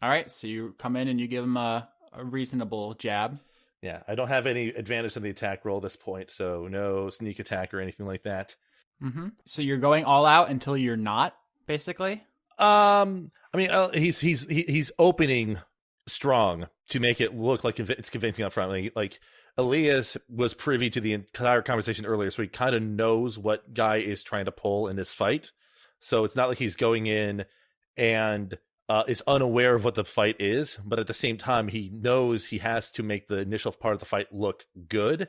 All right, so you come in and you give him a reasonable jab. Yeah, I don't have any advantage on the attack roll at this point, so no sneak attack or anything like that. Mm-hmm. So you're going all out until you're not, basically? I mean, he's opening strong to make it look like it's convincing up front. Like Elias was privy to the entire conversation earlier, so he kind of knows what Guy is trying to pull in this fight. So it's not like he's going in and is unaware of what the fight is, but at the same time, he knows he has to make the initial part of the fight look good.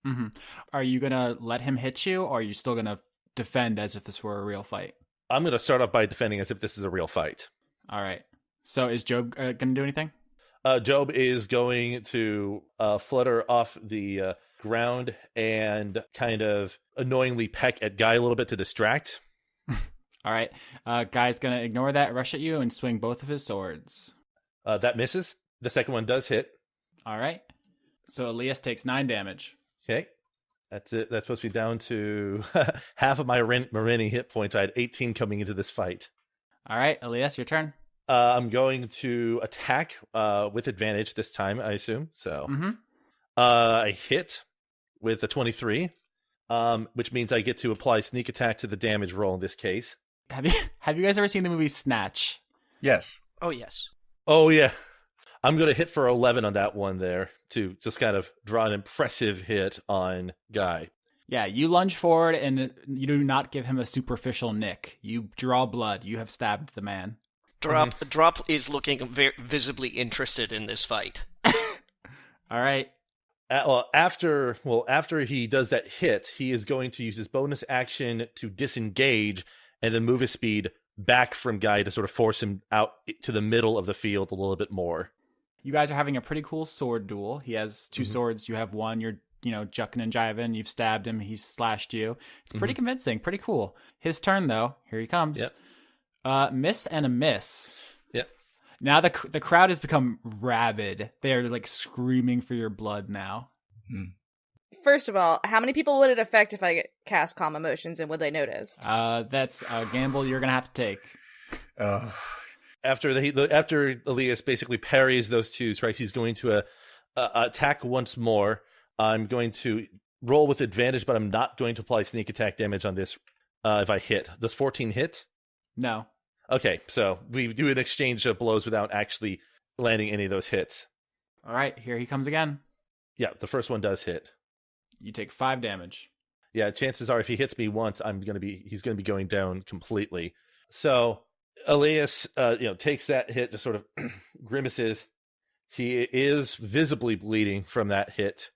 Mm-hmm. Are you going to let him hit you, or are you still going to defend as if this were a real fight? I'm going to start off by defending as if this is a real fight. All right. So is Job going to do anything? Job is going to flutter off the ground and kind of annoyingly peck at Guy a little bit to distract. All right. Guy's going to ignore that, rush at you, and swing both of his swords. That misses. The second one does hit. All right. So Elias takes 9 damage. Okay. That's it. That's supposed to be down to half of my remaining hit points. I had 18 coming into this fight. All right, Elias, your turn. I'm going to attack with advantage this time, I assume. So I hit with a 23, which means I get to apply sneak attack to the damage roll in this case. Have you guys ever seen the movie Snatch? Yes. Oh, yes. Oh, yeah. I'm going to hit for 11 on that one there to just kind of draw an impressive hit on Guy. Yeah, you lunge forward and you do not give him a superficial nick. You draw blood. You have stabbed the man. Drop is looking very visibly interested in this fight. All right. After he does that hit, he is going to use his bonus action to disengage and then move his speed back from Guy to sort of force him out to the middle of the field a little bit more. You guys are having a pretty cool sword duel. He has two swords. You have one. You're, jucking and jiving. You've stabbed him. He's slashed you. It's pretty convincing. Pretty cool. His turn, though. Here he comes. Yep. Miss and a miss. Yep. Now the crowd has become rabid. They are like screaming for your blood now. First of all, how many people would it affect if I cast Calm Emotions, and would they notice? That's a gamble you're going to have to take. After Elias basically parries those two strikes, he's going to attack once more. I'm going to roll with advantage, but I'm not going to apply sneak attack damage on this if I hit. Does 14 hit? No. Okay, so we do an exchange of blows without actually landing any of those hits. All right, here he comes again. Yeah, the first one does hit. You take 5 damage. Yeah, chances are if he hits me once, he's going to be going down completely. So Elias, takes that hit, just sort of grimaces. He is visibly bleeding from that hit,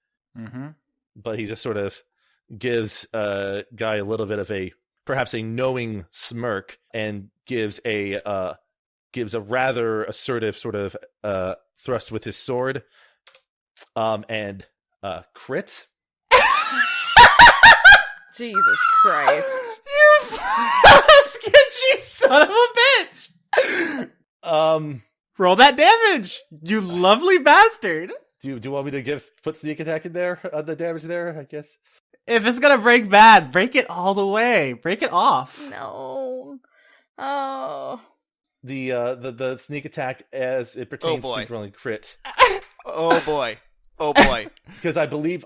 but he just sort of gives Guy a little bit of perhaps a knowing smirk, and gives a rather assertive sort of thrust with his sword, and crits. Jesus Christ. You basket, you son of a bitch! Roll that damage, you lovely bastard! Do you want me to put sneak attack in there, the damage there, I guess? If it's gonna break bad, break it all the way. Break it off. No. Oh. The sneak attack as it pertains to rolling crit. Oh boy. Oh boy. Because I believe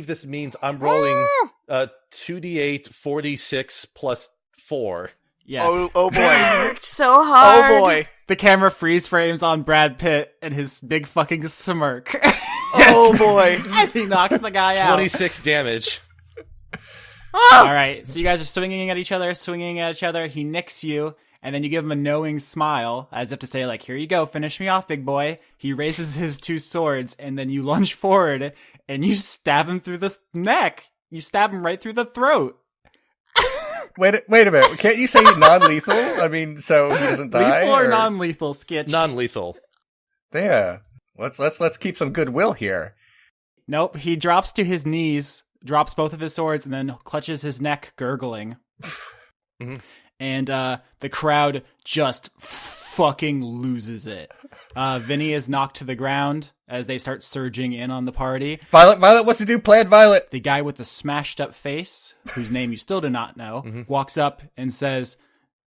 this means I'm rolling 2d8 46 plus 4. Yeah. Oh boy. So hard. Oh boy. The camera freeze frames on Brad Pitt and his big fucking smirk. Oh boy. As he knocks the guy out. 26 damage. All right, so you guys are swinging at each other. He nicks you, and then you give him a knowing smile, as if to say, like, here you go, finish me off, big boy. He raises his 2 swords, and then you lunge forward, and you stab him through the neck. You stab him right through the throat. Wait a minute. Can't you say non-lethal? I mean, so he doesn't die? Lethal or non-lethal, Skitch? Non-lethal. Yeah. Let's keep some goodwill here. Nope, he drops to his knees, drops both of his swords, and then clutches his neck, gurgling. And the crowd just fucking loses it. Vinny is knocked to the ground as they start surging in on the party. Violet, what's to do? Plan Violet. The guy with the smashed up face, whose name you still do not know, walks up and says,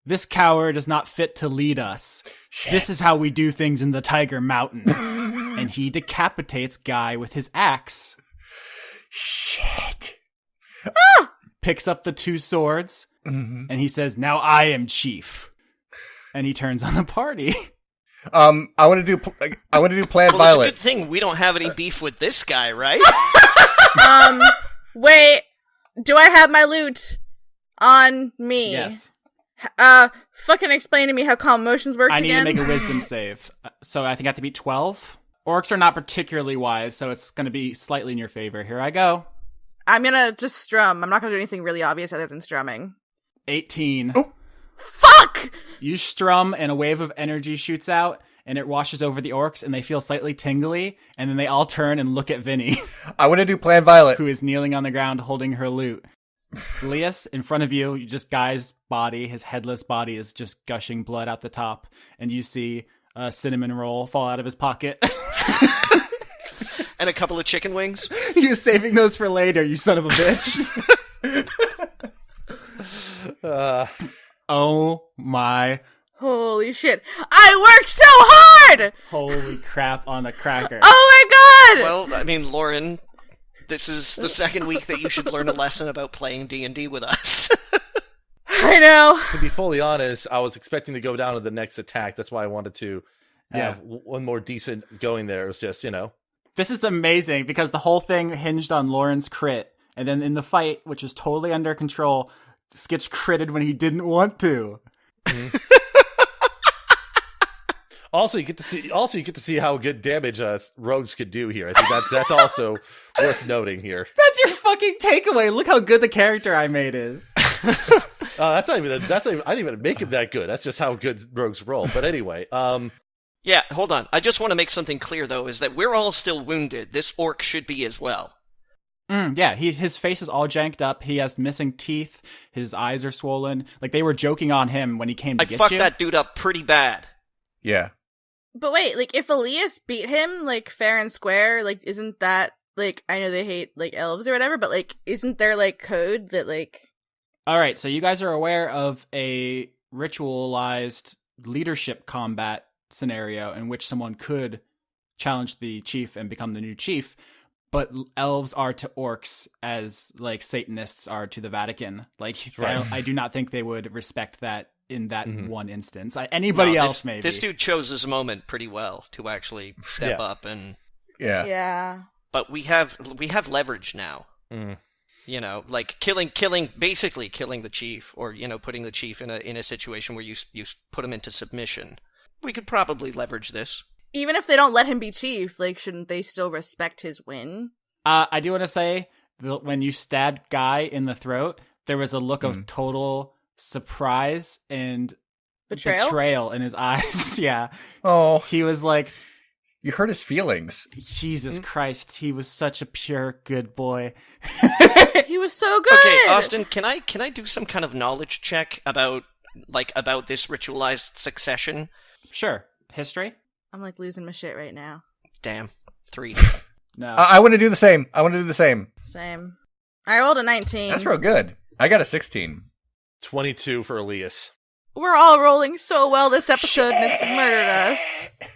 "This coward is not fit to lead us. Shit. This is how we do things in the Tiger Mountains." And he decapitates Guy with his axe. Shit. Picks up the 2 swords, and he says, "Now I am chief." And he turns on the party. I want to do Plan Well, Violet. it's a good thing we don't have any beef with this guy, right? Wait. Do I have my loot on me? Yes. Fucking explain to me how Calm Emotions works I need again. to make a wisdom save. So I think I have to beat 12. Orcs are not particularly wise, so it's going to be slightly in your favor. Here I go. I'm gonna just strum. I'm not gonna do anything really obvious other than strumming. 18. Oh. Fuck! You strum, and a wave of energy shoots out, and it washes over the orcs, and they feel slightly tingly, and then they all turn and look at Vinny, I want to do Plan Violet. who is kneeling on the ground holding her lute. Elias, in front of you, Guy's body, his headless body is just gushing blood out the top, and you see a cinnamon roll fall out of his pocket. And a couple of chicken wings. You're saving those for later, you son of a bitch. Oh my. Holy shit. I worked so hard! Holy crap on a cracker. Oh my god! Well, I mean, Lauren, this is the second week that you should learn a lesson about playing D&D with us. I know. To be fully honest, I was expecting to go down to the next attack. That's why I wanted to have one more decent going there. It was just, This is amazing because the whole thing hinged on Lauren's crit. And then in the fight, which is totally under control, Skitch critted when he didn't want to. Also, you get to see how good damage rogues could do here. I think that's also worth noting here. That's your fucking takeaway. Look how good the character I made is. That's not even. I didn't even make him that good. That's just how good rogues roll. But anyway, Yeah, hold on. I just want to make something clear, though, is that we're all still wounded. This orc should be as well. Yeah, his face is all janked up. He has missing teeth. His eyes are swollen. Like, they were joking on him when he came to get you. I fucked that dude up pretty bad. Yeah. But wait, like, if Alias beat him, like, fair and square, like, isn't that, like, I know they hate, like, elves or whatever, but, like, isn't there, like, code that, like... Alright, so you guys are aware of a ritualized leadership combat scenario in which someone could challenge the chief and become the new chief. But elves are to orcs as, like, Satanists are to the Vatican. Like, right. I do not think they would respect that in that one instance. Anybody else, maybe. This dude chose his moment pretty well to actually step up and... Yeah. Yeah. But we have leverage now. You know, like, basically killing the chief, or, you know, putting the chief in a situation where you put him into submission. We could probably leverage this. Even if they don't let him be chief, like, shouldn't they still respect his win? I do want to say, when you stabbed Guy in the throat, there was a look of total surprise and betrayal in his eyes. Yeah. Oh. He was like... You hurt his feelings. Jesus Christ, he was such a pure, good boy. He was so good! Okay, Austin, can I do some kind of knowledge check about this ritualized succession? Sure. History? I'm, like, losing my shit right now. Damn. 3. No. I want to do the same. Same. I rolled a 19. That's real good. I got a 16. 22 for Alias. We're all rolling so well this episode, and it's murdered us.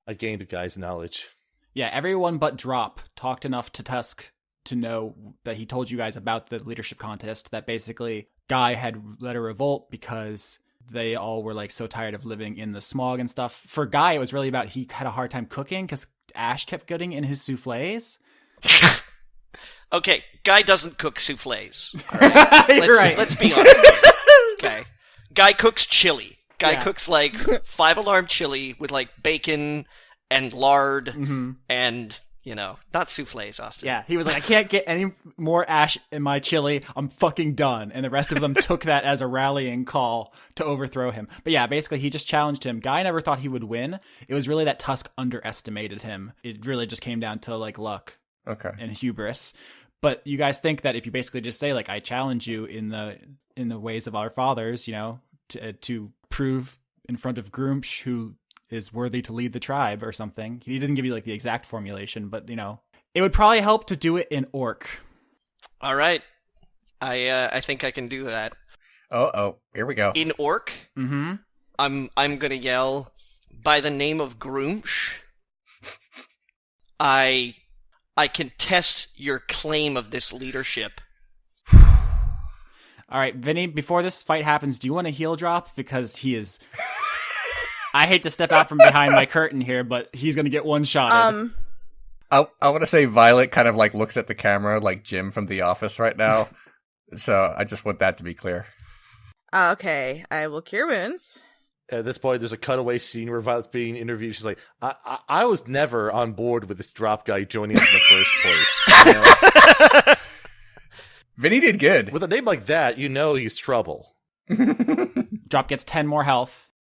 I gained a guy's knowledge. Yeah, everyone but Drop talked enough to Tusk to know that he told you guys about the leadership contest, that basically Guy had led a revolt because they all were, like, so tired of living in the smog and stuff. For Guy, it was really about he had a hard time cooking because Ash kept getting in his souffles. Okay, Guy doesn't cook souffles. All right? Let's be honest. Okay. Guy cooks chili. Guy cooks, like, 5-alarm chili with, like, bacon and lard and, you know, not souffles, Austin. Yeah, he was like, I can't get any more ash in my chili. I'm fucking done. And the rest of them took that as a rallying call to overthrow him. But yeah, basically, he just challenged him. Guy never thought he would win. It was really that Tusk underestimated him. It really just came down to, like, luck and hubris. But you guys think that if you basically just say, like, I challenge you in the ways of our fathers, you know, to prove in front of Groomsh who is worthy to lead the tribe or something. He didn't give you, like, the exact formulation, but, you know, it would probably help to do it in Orc. All right. I think I can do that. Oh, here we go. In Orc, I'm gonna yell, by the name of Groomsh, I contest your claim of this leadership. All right, Vinny, before this fight happens, do you want a heal drop? Because he is... I hate to step out from behind my curtain here, but he's going to get one-shotted. I want to say Violet kind of, like, looks at the camera like Jim from The Office right now. So I just want that to be clear. Okay, I will cure wounds. At this point, there's a cutaway scene where Violet's being interviewed. She's like, I was never on board with this drop guy joining us in the first place. You know? Vinny did good. With a name like that, you know he's trouble. Drop gets 10 more health.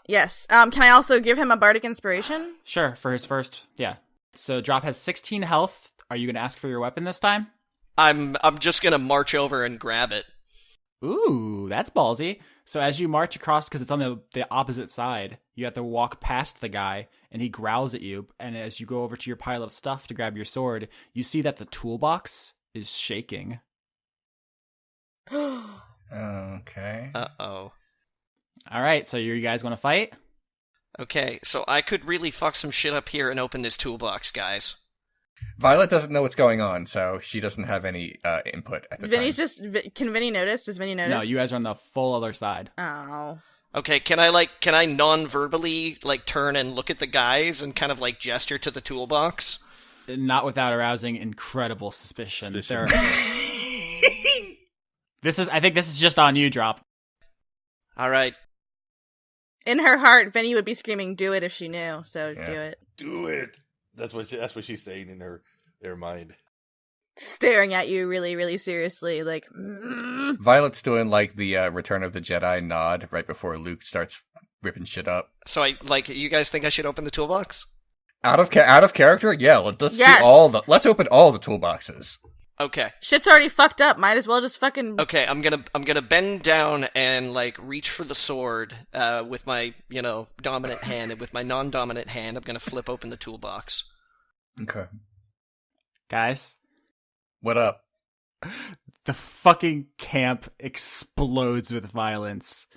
Yes. Can I also give him a bardic inspiration? Sure, for his first, yeah. So Drop has 16 health. Are you going to ask for your weapon this time? I'm just going to march over and grab it. Ooh, that's ballsy. So as you march across, because it's on the opposite side, you have to walk past the guy, and he growls at you. And as you go over to your pile of stuff to grab your sword, you see that the toolbox is shaking. Okay. Uh-oh. All right, so you guys want to fight? Okay, so I could really fuck some shit up here and open this toolbox, guys. Violet doesn't know what's going on, so she doesn't have any input at the Vinny's time. Can Vinny notice? Does Vinny notice? No, you guys are on the full other side. Oh. Okay, can I non-verbally, like, turn and look at the guys and kind of, like, gesture to the toolbox? Not without arousing incredible suspicion. I think this is just on you, Drop. All right. In her heart, Vinny would be screaming, "Do it!" if she knew. So do it. Do it. That's what she's saying in her mind. staring at you really, really seriously, like. Violet's doing like the Return of the Jedi nod right before Luke starts ripping shit up. So you guys think I should open the toolbox? Out of character? Yeah, let's Yes. do let's open all the toolboxes. Okay. Shit's already fucked up. Might as well just fucking. Okay, I'm gonna bend down and like reach for the sword with my dominant hand, and with my non-dominant hand, I'm gonna flip open the toolbox. Okay. Guys, What up? the fucking camp explodes with violence.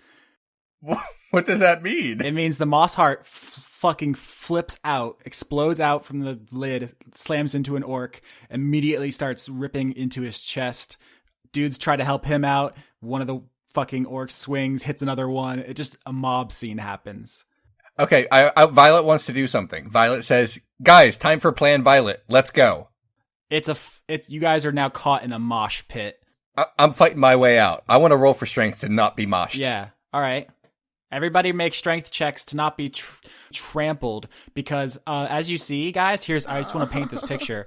What does that mean? It means the moss heart fucking flips out, explodes out from the lid, slams into an orc, immediately starts ripping into his chest. Dudes try to help him out. One of the fucking orcs swings, hits another one. It just a mob scene happens. Okay, Violet wants to do something. Violet says, "Guys, time for Plan Violet. Let's go." It's you guys are now caught in a mosh pit. I'm fighting my way out. I want to roll for strength to not be moshed. Yeah. All right. Everybody make strength checks to not be trampled, because as you see, guys, I just want to paint this picture.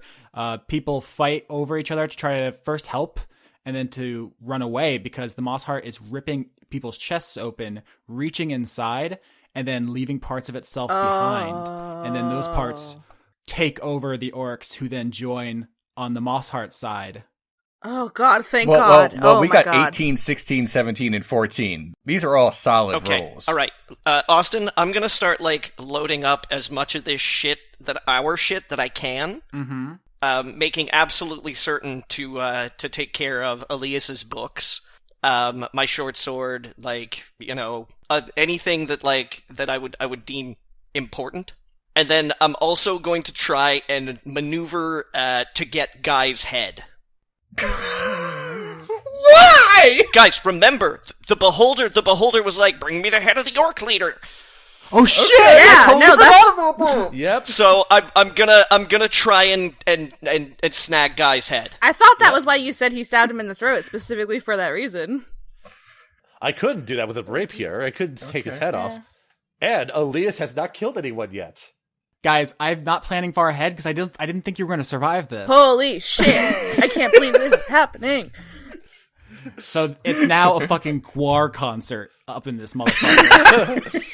People fight over each other to try to first help and then to run away, because the moss heart is ripping people's chests open, reaching inside, and then leaving parts of itself behind. And then those parts take over the orcs, who then join on the moss heart side. Oh God! Thank God! Well, we my got God. 18, 16, 17, and 14. These are all solid rolls. All right. Austin, I'm gonna start like loading up as much of this shit that I can. Mm-hmm. Making absolutely certain to take care of Alias's books, my short sword, anything that I would deem important. And then I'm also going to try and maneuver to get Guy's head. Why? Guys, remember, the beholder was like, "Bring me the head of the orc leader." Oh shit! Yeah, no, that's. Yep. So I'm gonna try and snag Guy's head. I thought that was why you said he stabbed him in the throat, specifically for that reason. I couldn't do that with a rapier. I couldn't take his head off. And Alias has not killed anyone yet. Guys, I'm not planning far ahead because I didn't think you were going to survive this. Holy shit! I can't believe this is happening. So it's now a fucking Gwar concert up in this motherfucker.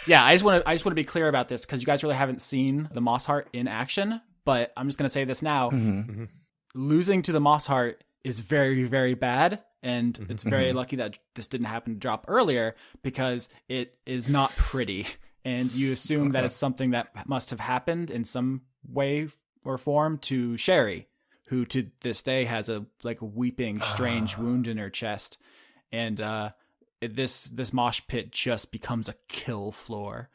Yeah, I just want to be clear about this, because you guys really haven't seen the moss heart in action. But I'm just going to say this now: losing to the moss heart is very, very bad, and it's very lucky that this didn't happen to drop earlier, because it is not pretty. And you assume that it's something that must have happened in some way or form to Sherry, who to this day has a weeping, strange wound in her chest. And this mosh pit just becomes a kill floor.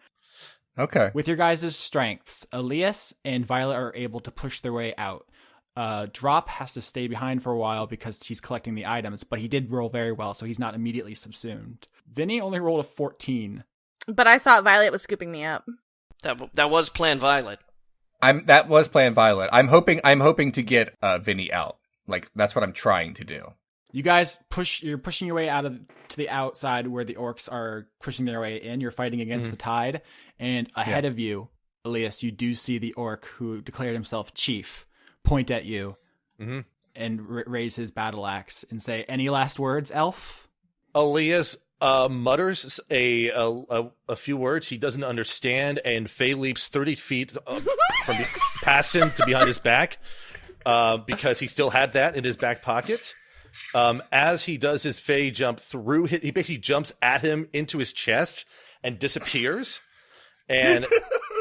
Okay. With your guys' strengths, Alias and Violet are able to push their way out. Drop has to stay behind for a while because he's collecting the items, but he did roll very well, so he's not immediately subsumed. Vinny only rolled a 14. But I thought Violet was scooping me up. That was Plan Violet. That was Plan Violet. I'm hoping to get Vinny out. That's what I'm trying to do. You guys you're pushing your way out to the outside where the orcs are pushing their way in. You're fighting against the tide, and ahead of you, Elias, you do see the orc who declared himself chief point at you and raise his battle axe and say, "Any last words, elf?" Alias mutters a few words he doesn't understand, and Faye leaps 30 feet past him to behind his back, because he still had that in his back pocket. As he does his Faye jump through, he basically jumps at him into his chest and disappears. And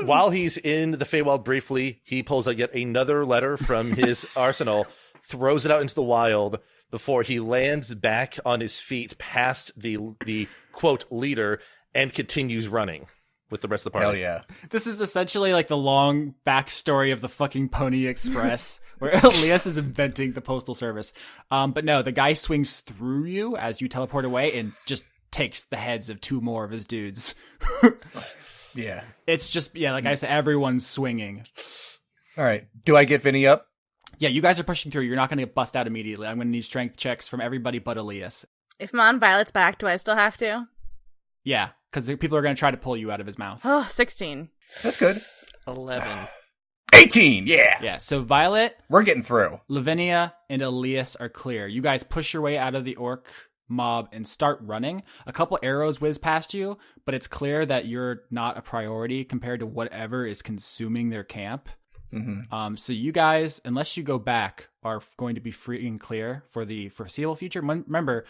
while he's in the Feywild briefly, he pulls out yet another letter from his arsenal, throws it out into the wild before he lands back on his feet past the quote leader and continues running with the rest of the party. Hell yeah. This is essentially like the long backstory of the fucking Pony Express, where Elias is inventing the postal service. But no, the guy swings through you as you teleport away and just takes the heads of two more of his dudes. Yeah. It's just, like I said, everyone's swinging. All right. Do I get Vinny up? Yeah, you guys are pushing through. You're not going to get bust out immediately. I'm going to need strength checks from everybody but Elias. If I'm on Violet's back, do I still have to? Yeah, because people are going to try to pull you out of his mouth. Oh, 16. That's good. 11. 18, yeah. Yeah, so Violet, We're getting through. Lavinia, and Alias are clear. You guys push your way out of the orc mob and start running. A couple arrows whiz past you, but it's clear that you're not a priority compared to whatever is consuming their camp. Mm-hmm. So you guys, unless you go back, are going to be free and clear for the foreseeable future. Remember,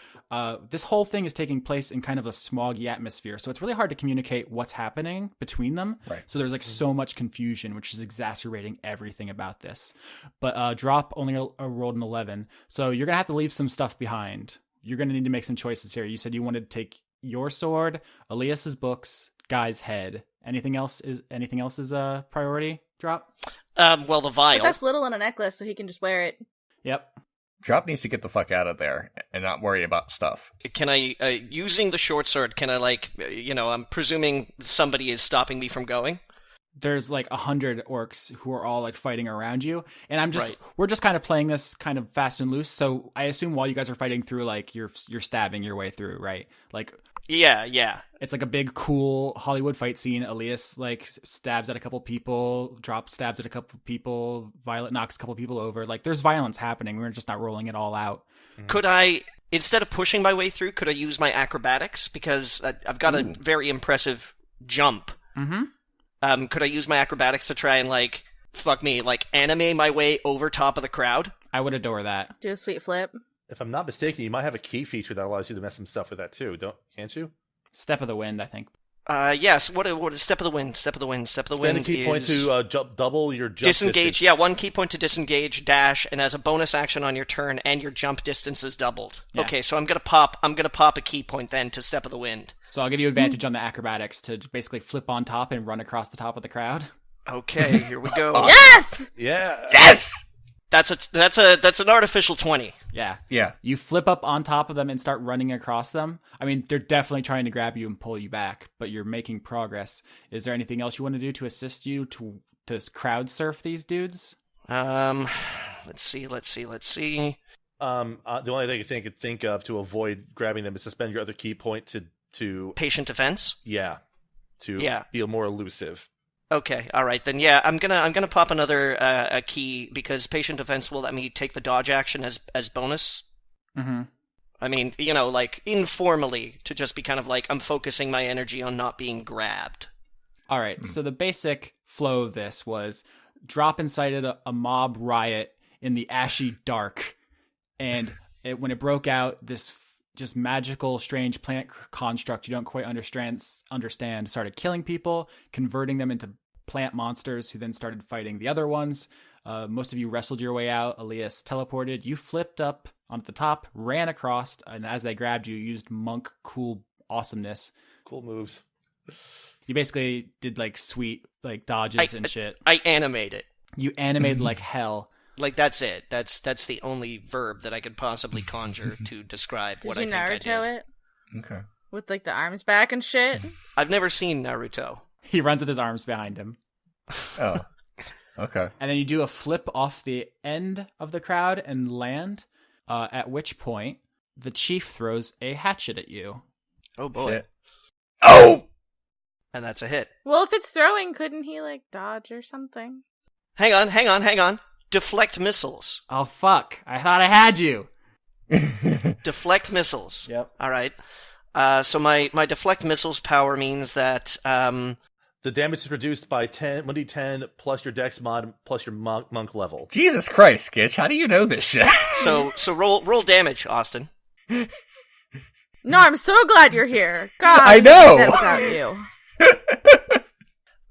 this whole thing is taking place in kind of a smoggy atmosphere, so it's really hard to communicate what's happening between them. Right. So there's like so much confusion, which is exacerbating everything about this. But Drop only rolled an 11, so you're gonna have to leave some stuff behind. You're gonna need to make some choices here. You said you wanted to take your sword, Elias's books, Guy's head. Anything else is a priority? Drop. Well, the But vial. that's little in a necklace, so he can just wear it. Yep. Drop needs to get the fuck out of there and not worry about stuff. Can I, using the short sword, can I, like, I'm presuming somebody is stopping me from going? There's like 100 orcs who are all like fighting around you, and Right. we're just kind of playing this kind of fast and loose. So I assume while you guys are fighting through, like you're stabbing your way through, right? Like Yeah. it's like a big cool Hollywood fight scene. Elias like stabs at a couple people, Drop stabs at a couple people, Violet knocks a couple people over. Like there's violence happening. We're just not rolling it all out. Could I, instead of pushing my way through, could I use my acrobatics? Because I've got a very impressive jump. Mm-hmm. Could I use my acrobatics to try and, like, anime my way over top of the crowd? I would adore that. Do a sweet flip. If I'm not mistaken, you might have a key feature that allows you to mess some stuff with that too. Can't you? Step of the Wind, I think. Yes. What is step of the wind? Step of the wind. Step of the Spend wind a key is point to double your jump disengage. distance. Yeah, 1 key point to disengage, dash, and as a bonus action on your turn, and your jump distance is doubled. Yeah. Okay, so I'm gonna pop a key point then to step of the wind. So I'll give you advantage on the acrobatics to basically flip on top and run across the top of the crowd. Okay, here we go. Yes! Yeah. Yes! That's an artificial 20. Yeah. Yeah. You flip up on top of them and start running across them. I mean, they're definitely trying to grab you and pull you back, but you're making progress. Is there anything else you want to do to assist you to crowd surf these dudes? Let's see. The only thing I could think of to avoid grabbing them is to spend your other key point to Patient defense? be more elusive. Okay, all right then. Yeah, I'm gonna pop another a key because patient defense will let me take the dodge action as bonus. Mm-hmm. I mean, like informally to just be kind of like I'm focusing my energy on not being grabbed. All right. So the basic flow of this was Drop incited a mob riot in the ashy dark, and when it broke out, this just magical, strange plant construct you don't quite understand started killing people, converting them into plant monsters who then started fighting the other ones. Most of you wrestled your way out. Elias teleported. You flipped up onto the top, ran across, and as they grabbed you, used monk cool awesomeness. Cool moves. You basically did like sweet like dodges and shit. I animate it. You animated like hell. Like that's it. That's the only verb that I could possibly conjure to describe what I Did think you I did. Naruto it? Okay. With like the arms back and shit? I've never seen Naruto. He runs with his arms behind him. Oh. Okay. And then you do a flip off the end of the crowd and land, at which point the chief throws a hatchet at you. Oh boy. Shit. Oh! And that's a hit. Well, if it's throwing, couldn't he like dodge or something? Hang on. Deflect missiles. Oh, fuck. I thought I had you. Deflect missiles. Yep. All right. So my deflect missiles power means that The damage is reduced by 1d10 plus your dex mod plus your monk level. Jesus Christ, Skitch, how do you know this shit? so roll damage, Austin. No, I'm so glad you're here. God, I know! can't without you.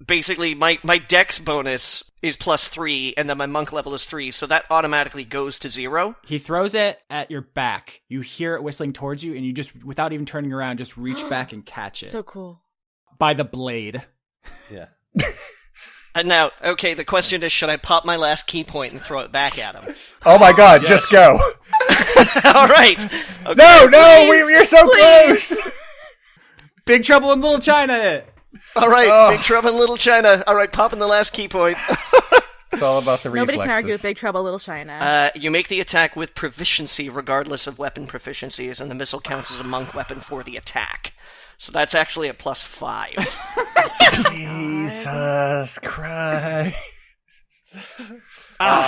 Basically, my dex bonus is +3, and then my monk level is 3, so that automatically goes to 0. He throws it at your back. You hear it whistling towards you, and you just, without even turning around, just reach back and catch it. So cool. By the blade. Yeah. And now, okay, the question is, should I pop my last key point and throw it back at him? Oh my god, just go. All right. Okay. No, you're so please. close. Big Trouble in Little China! All right, Oh. Big Trouble in Little China. All right, popping the last key point. It's all about the Nobody reflexes. can argue with Big Trouble Little China. You make the attack with proficiency regardless of weapon proficiencies, and the missile counts as a monk weapon for the attack. So that's actually a +5. Jesus Christ.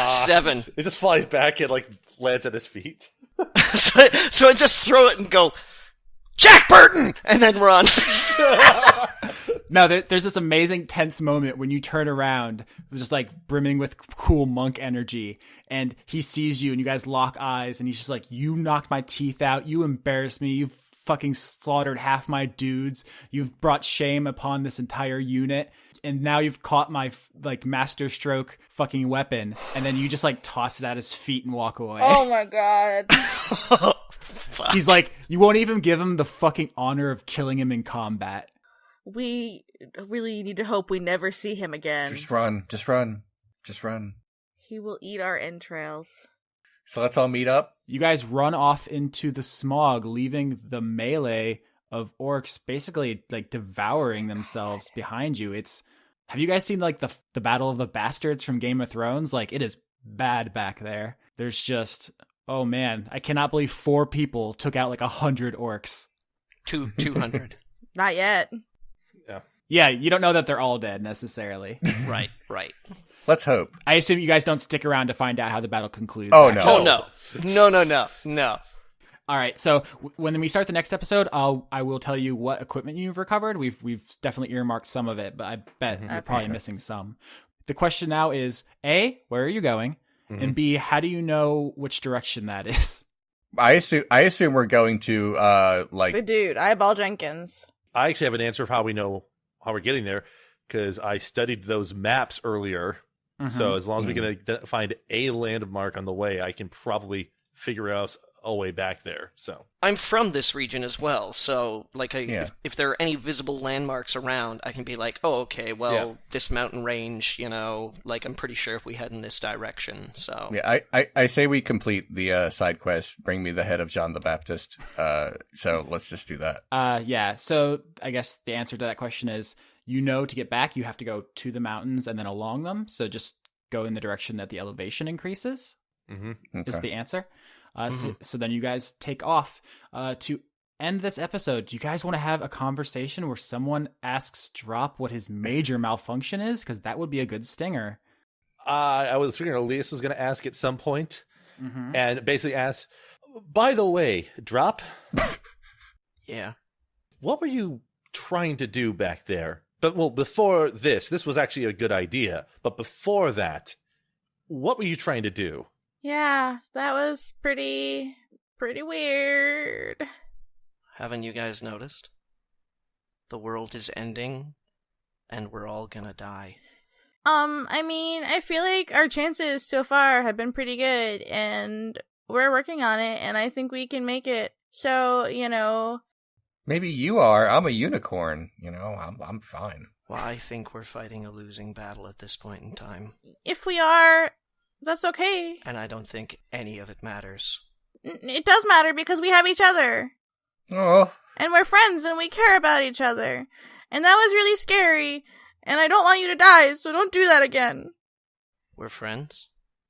7. It just flies back and like lands at his feet. So I just throw it and go, Jack Burton, and then run. No, there's this amazing tense moment when you turn around, just like brimming with cool monk energy, and he sees you and you guys lock eyes, and he's just like, you knocked my teeth out, you embarrassed me, you've fucking slaughtered half my dudes, you've brought shame upon this entire unit, and now you've caught my like master stroke fucking weapon, and then you just like toss it at his feet and walk away. Oh my god. He's like, you won't even give him the fucking honor of killing him in combat. We really need to hope we never see him again. Just run. Just run. Just run. He will eat our entrails. So let's all meet up. You guys run off into the smog, leaving the melee of orcs basically like devouring themselves behind you. Have you guys seen like the Battle of the Bastards from Game of Thrones? Like, it is bad back there. There's just, oh man, I cannot believe 4 people took out like 100 orcs. 200. Not yet. Yeah, you don't know that they're all dead necessarily. Right. Let's hope. I assume you guys don't stick around to find out how the battle concludes. Oh, no. Oh, no. All right, so when we start the next episode, I will tell you what equipment you've recovered. We've definitely earmarked some of it, but I bet you're probably missing some. The question now is, A, where are you going? Mm-hmm. And B, how do you know which direction that is? I assume we're going to the dude, Eyeball Jenkins. I actually have an answer of how we know how we're getting there, because I studied those maps earlier. Mm-hmm. So as long as we can find a landmark on the way, I can probably figure out a way back there. So I'm from this region as well, so like if there are any visible landmarks around, I can be like, oh, okay, well, this mountain range, like I'm pretty sure if we head in this direction. So yeah, I say we complete the side quest, bring me the head of John the Baptist. So let's just do that. Yeah. So I guess the answer to that question is, to get back, you have to go to the mountains and then along them. So just go in the direction that the elevation increases. Mm-hmm. Is the answer. So then you guys take off. To end this episode, do you guys want to have a conversation where someone asks Drop what his major malfunction is? Because that would be a good stinger. I was figuring Alias was going to ask at some point, and basically ask, by the way, Drop? Yeah. What were you trying to do back there? But, before this was actually a good idea. But before that, what were you trying to do? Yeah, that was pretty weird. Haven't you guys noticed? The world is ending, and we're all gonna die. I mean, I feel like our chances so far have been pretty good, and we're working on it, and I think we can make it. So, Maybe you are. I'm a unicorn. I'm fine. Well, I think we're fighting a losing battle at this point in time. If we are, that's okay. And I don't think any of it matters. It does matter because we have each other. Oh. And we're friends and we care about each other. And that was really scary. And I don't want you to die, so don't do that again. We're friends?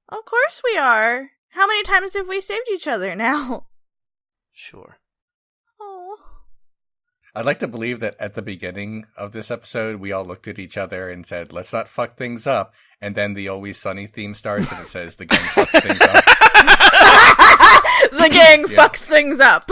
Of course we are. How many times have we saved each other now? Sure. Oh. I'd like to believe that at the beginning of this episode, we all looked at each other and said, let's not fuck things up. And then the Always Sunny theme starts and it says, the gang fucks things up. The gang fucks things up.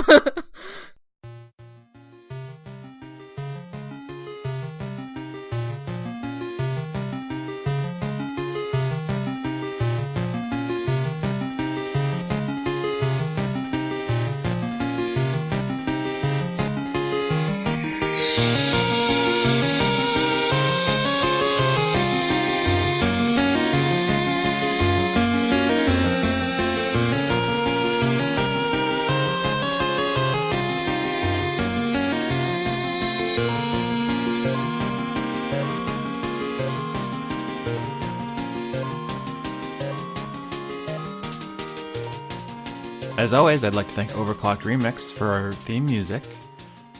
As always, I'd like to thank Overclocked Remix for our theme music,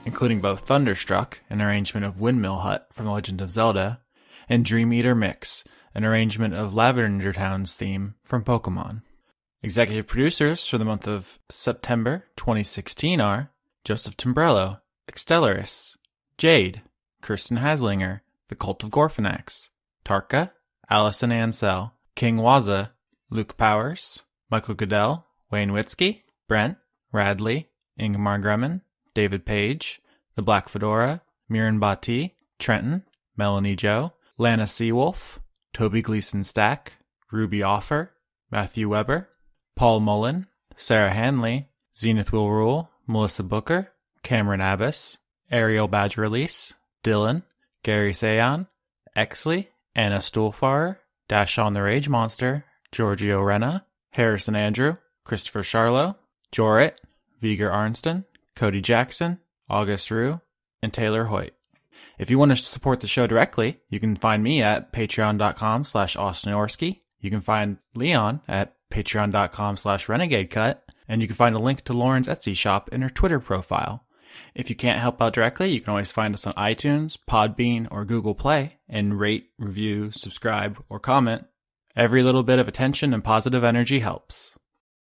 including both Thunderstruck, an arrangement of Windmill Hut from The Legend of Zelda, and Dream Eater Mix, an arrangement of Lavender Town's theme from Pokemon. Executive producers for the month of September 2016 are Joseph Timbrello, Extellaris, Jade, Kirsten Haslinger, The Cult of Gorfanax, Tarka, Allison Ansell, King Waza, Luke Powers, Michael Goodell, Wayne Witzke, Brent, Radley, Ingmar Grumman, David Page, The Black Fedora, Miran Bhatti, Trenton, Melanie Joe, Lana Seawolf, Toby Gleason Stack, Ruby Offer, Matthew Weber, Paul Mullen, Sarah Hanley, Zenith Will Rule, Melissa Booker, Cameron Abbas, Ariel Badger Release, Dylan, Gary Sayon, Exley, Anna Stuhlfarer, Dashon the Rage Monster, Giorgio Renna, Harrison Andrew, Christopher Charlo, Jorit, Viger Arnston, Cody Jackson, August Rue, and Taylor Hoyt. If you want to support the show directly, you can find me at patreon.com/AustinOrsky. You can find Leon at patreon.com/RenegadeCut. And you can find a link to Lauren's Etsy shop in her Twitter profile. If you can't help out directly, you can always find us on iTunes, Podbean, or Google Play, and rate, review, subscribe, or comment. Every little bit of attention and positive energy helps.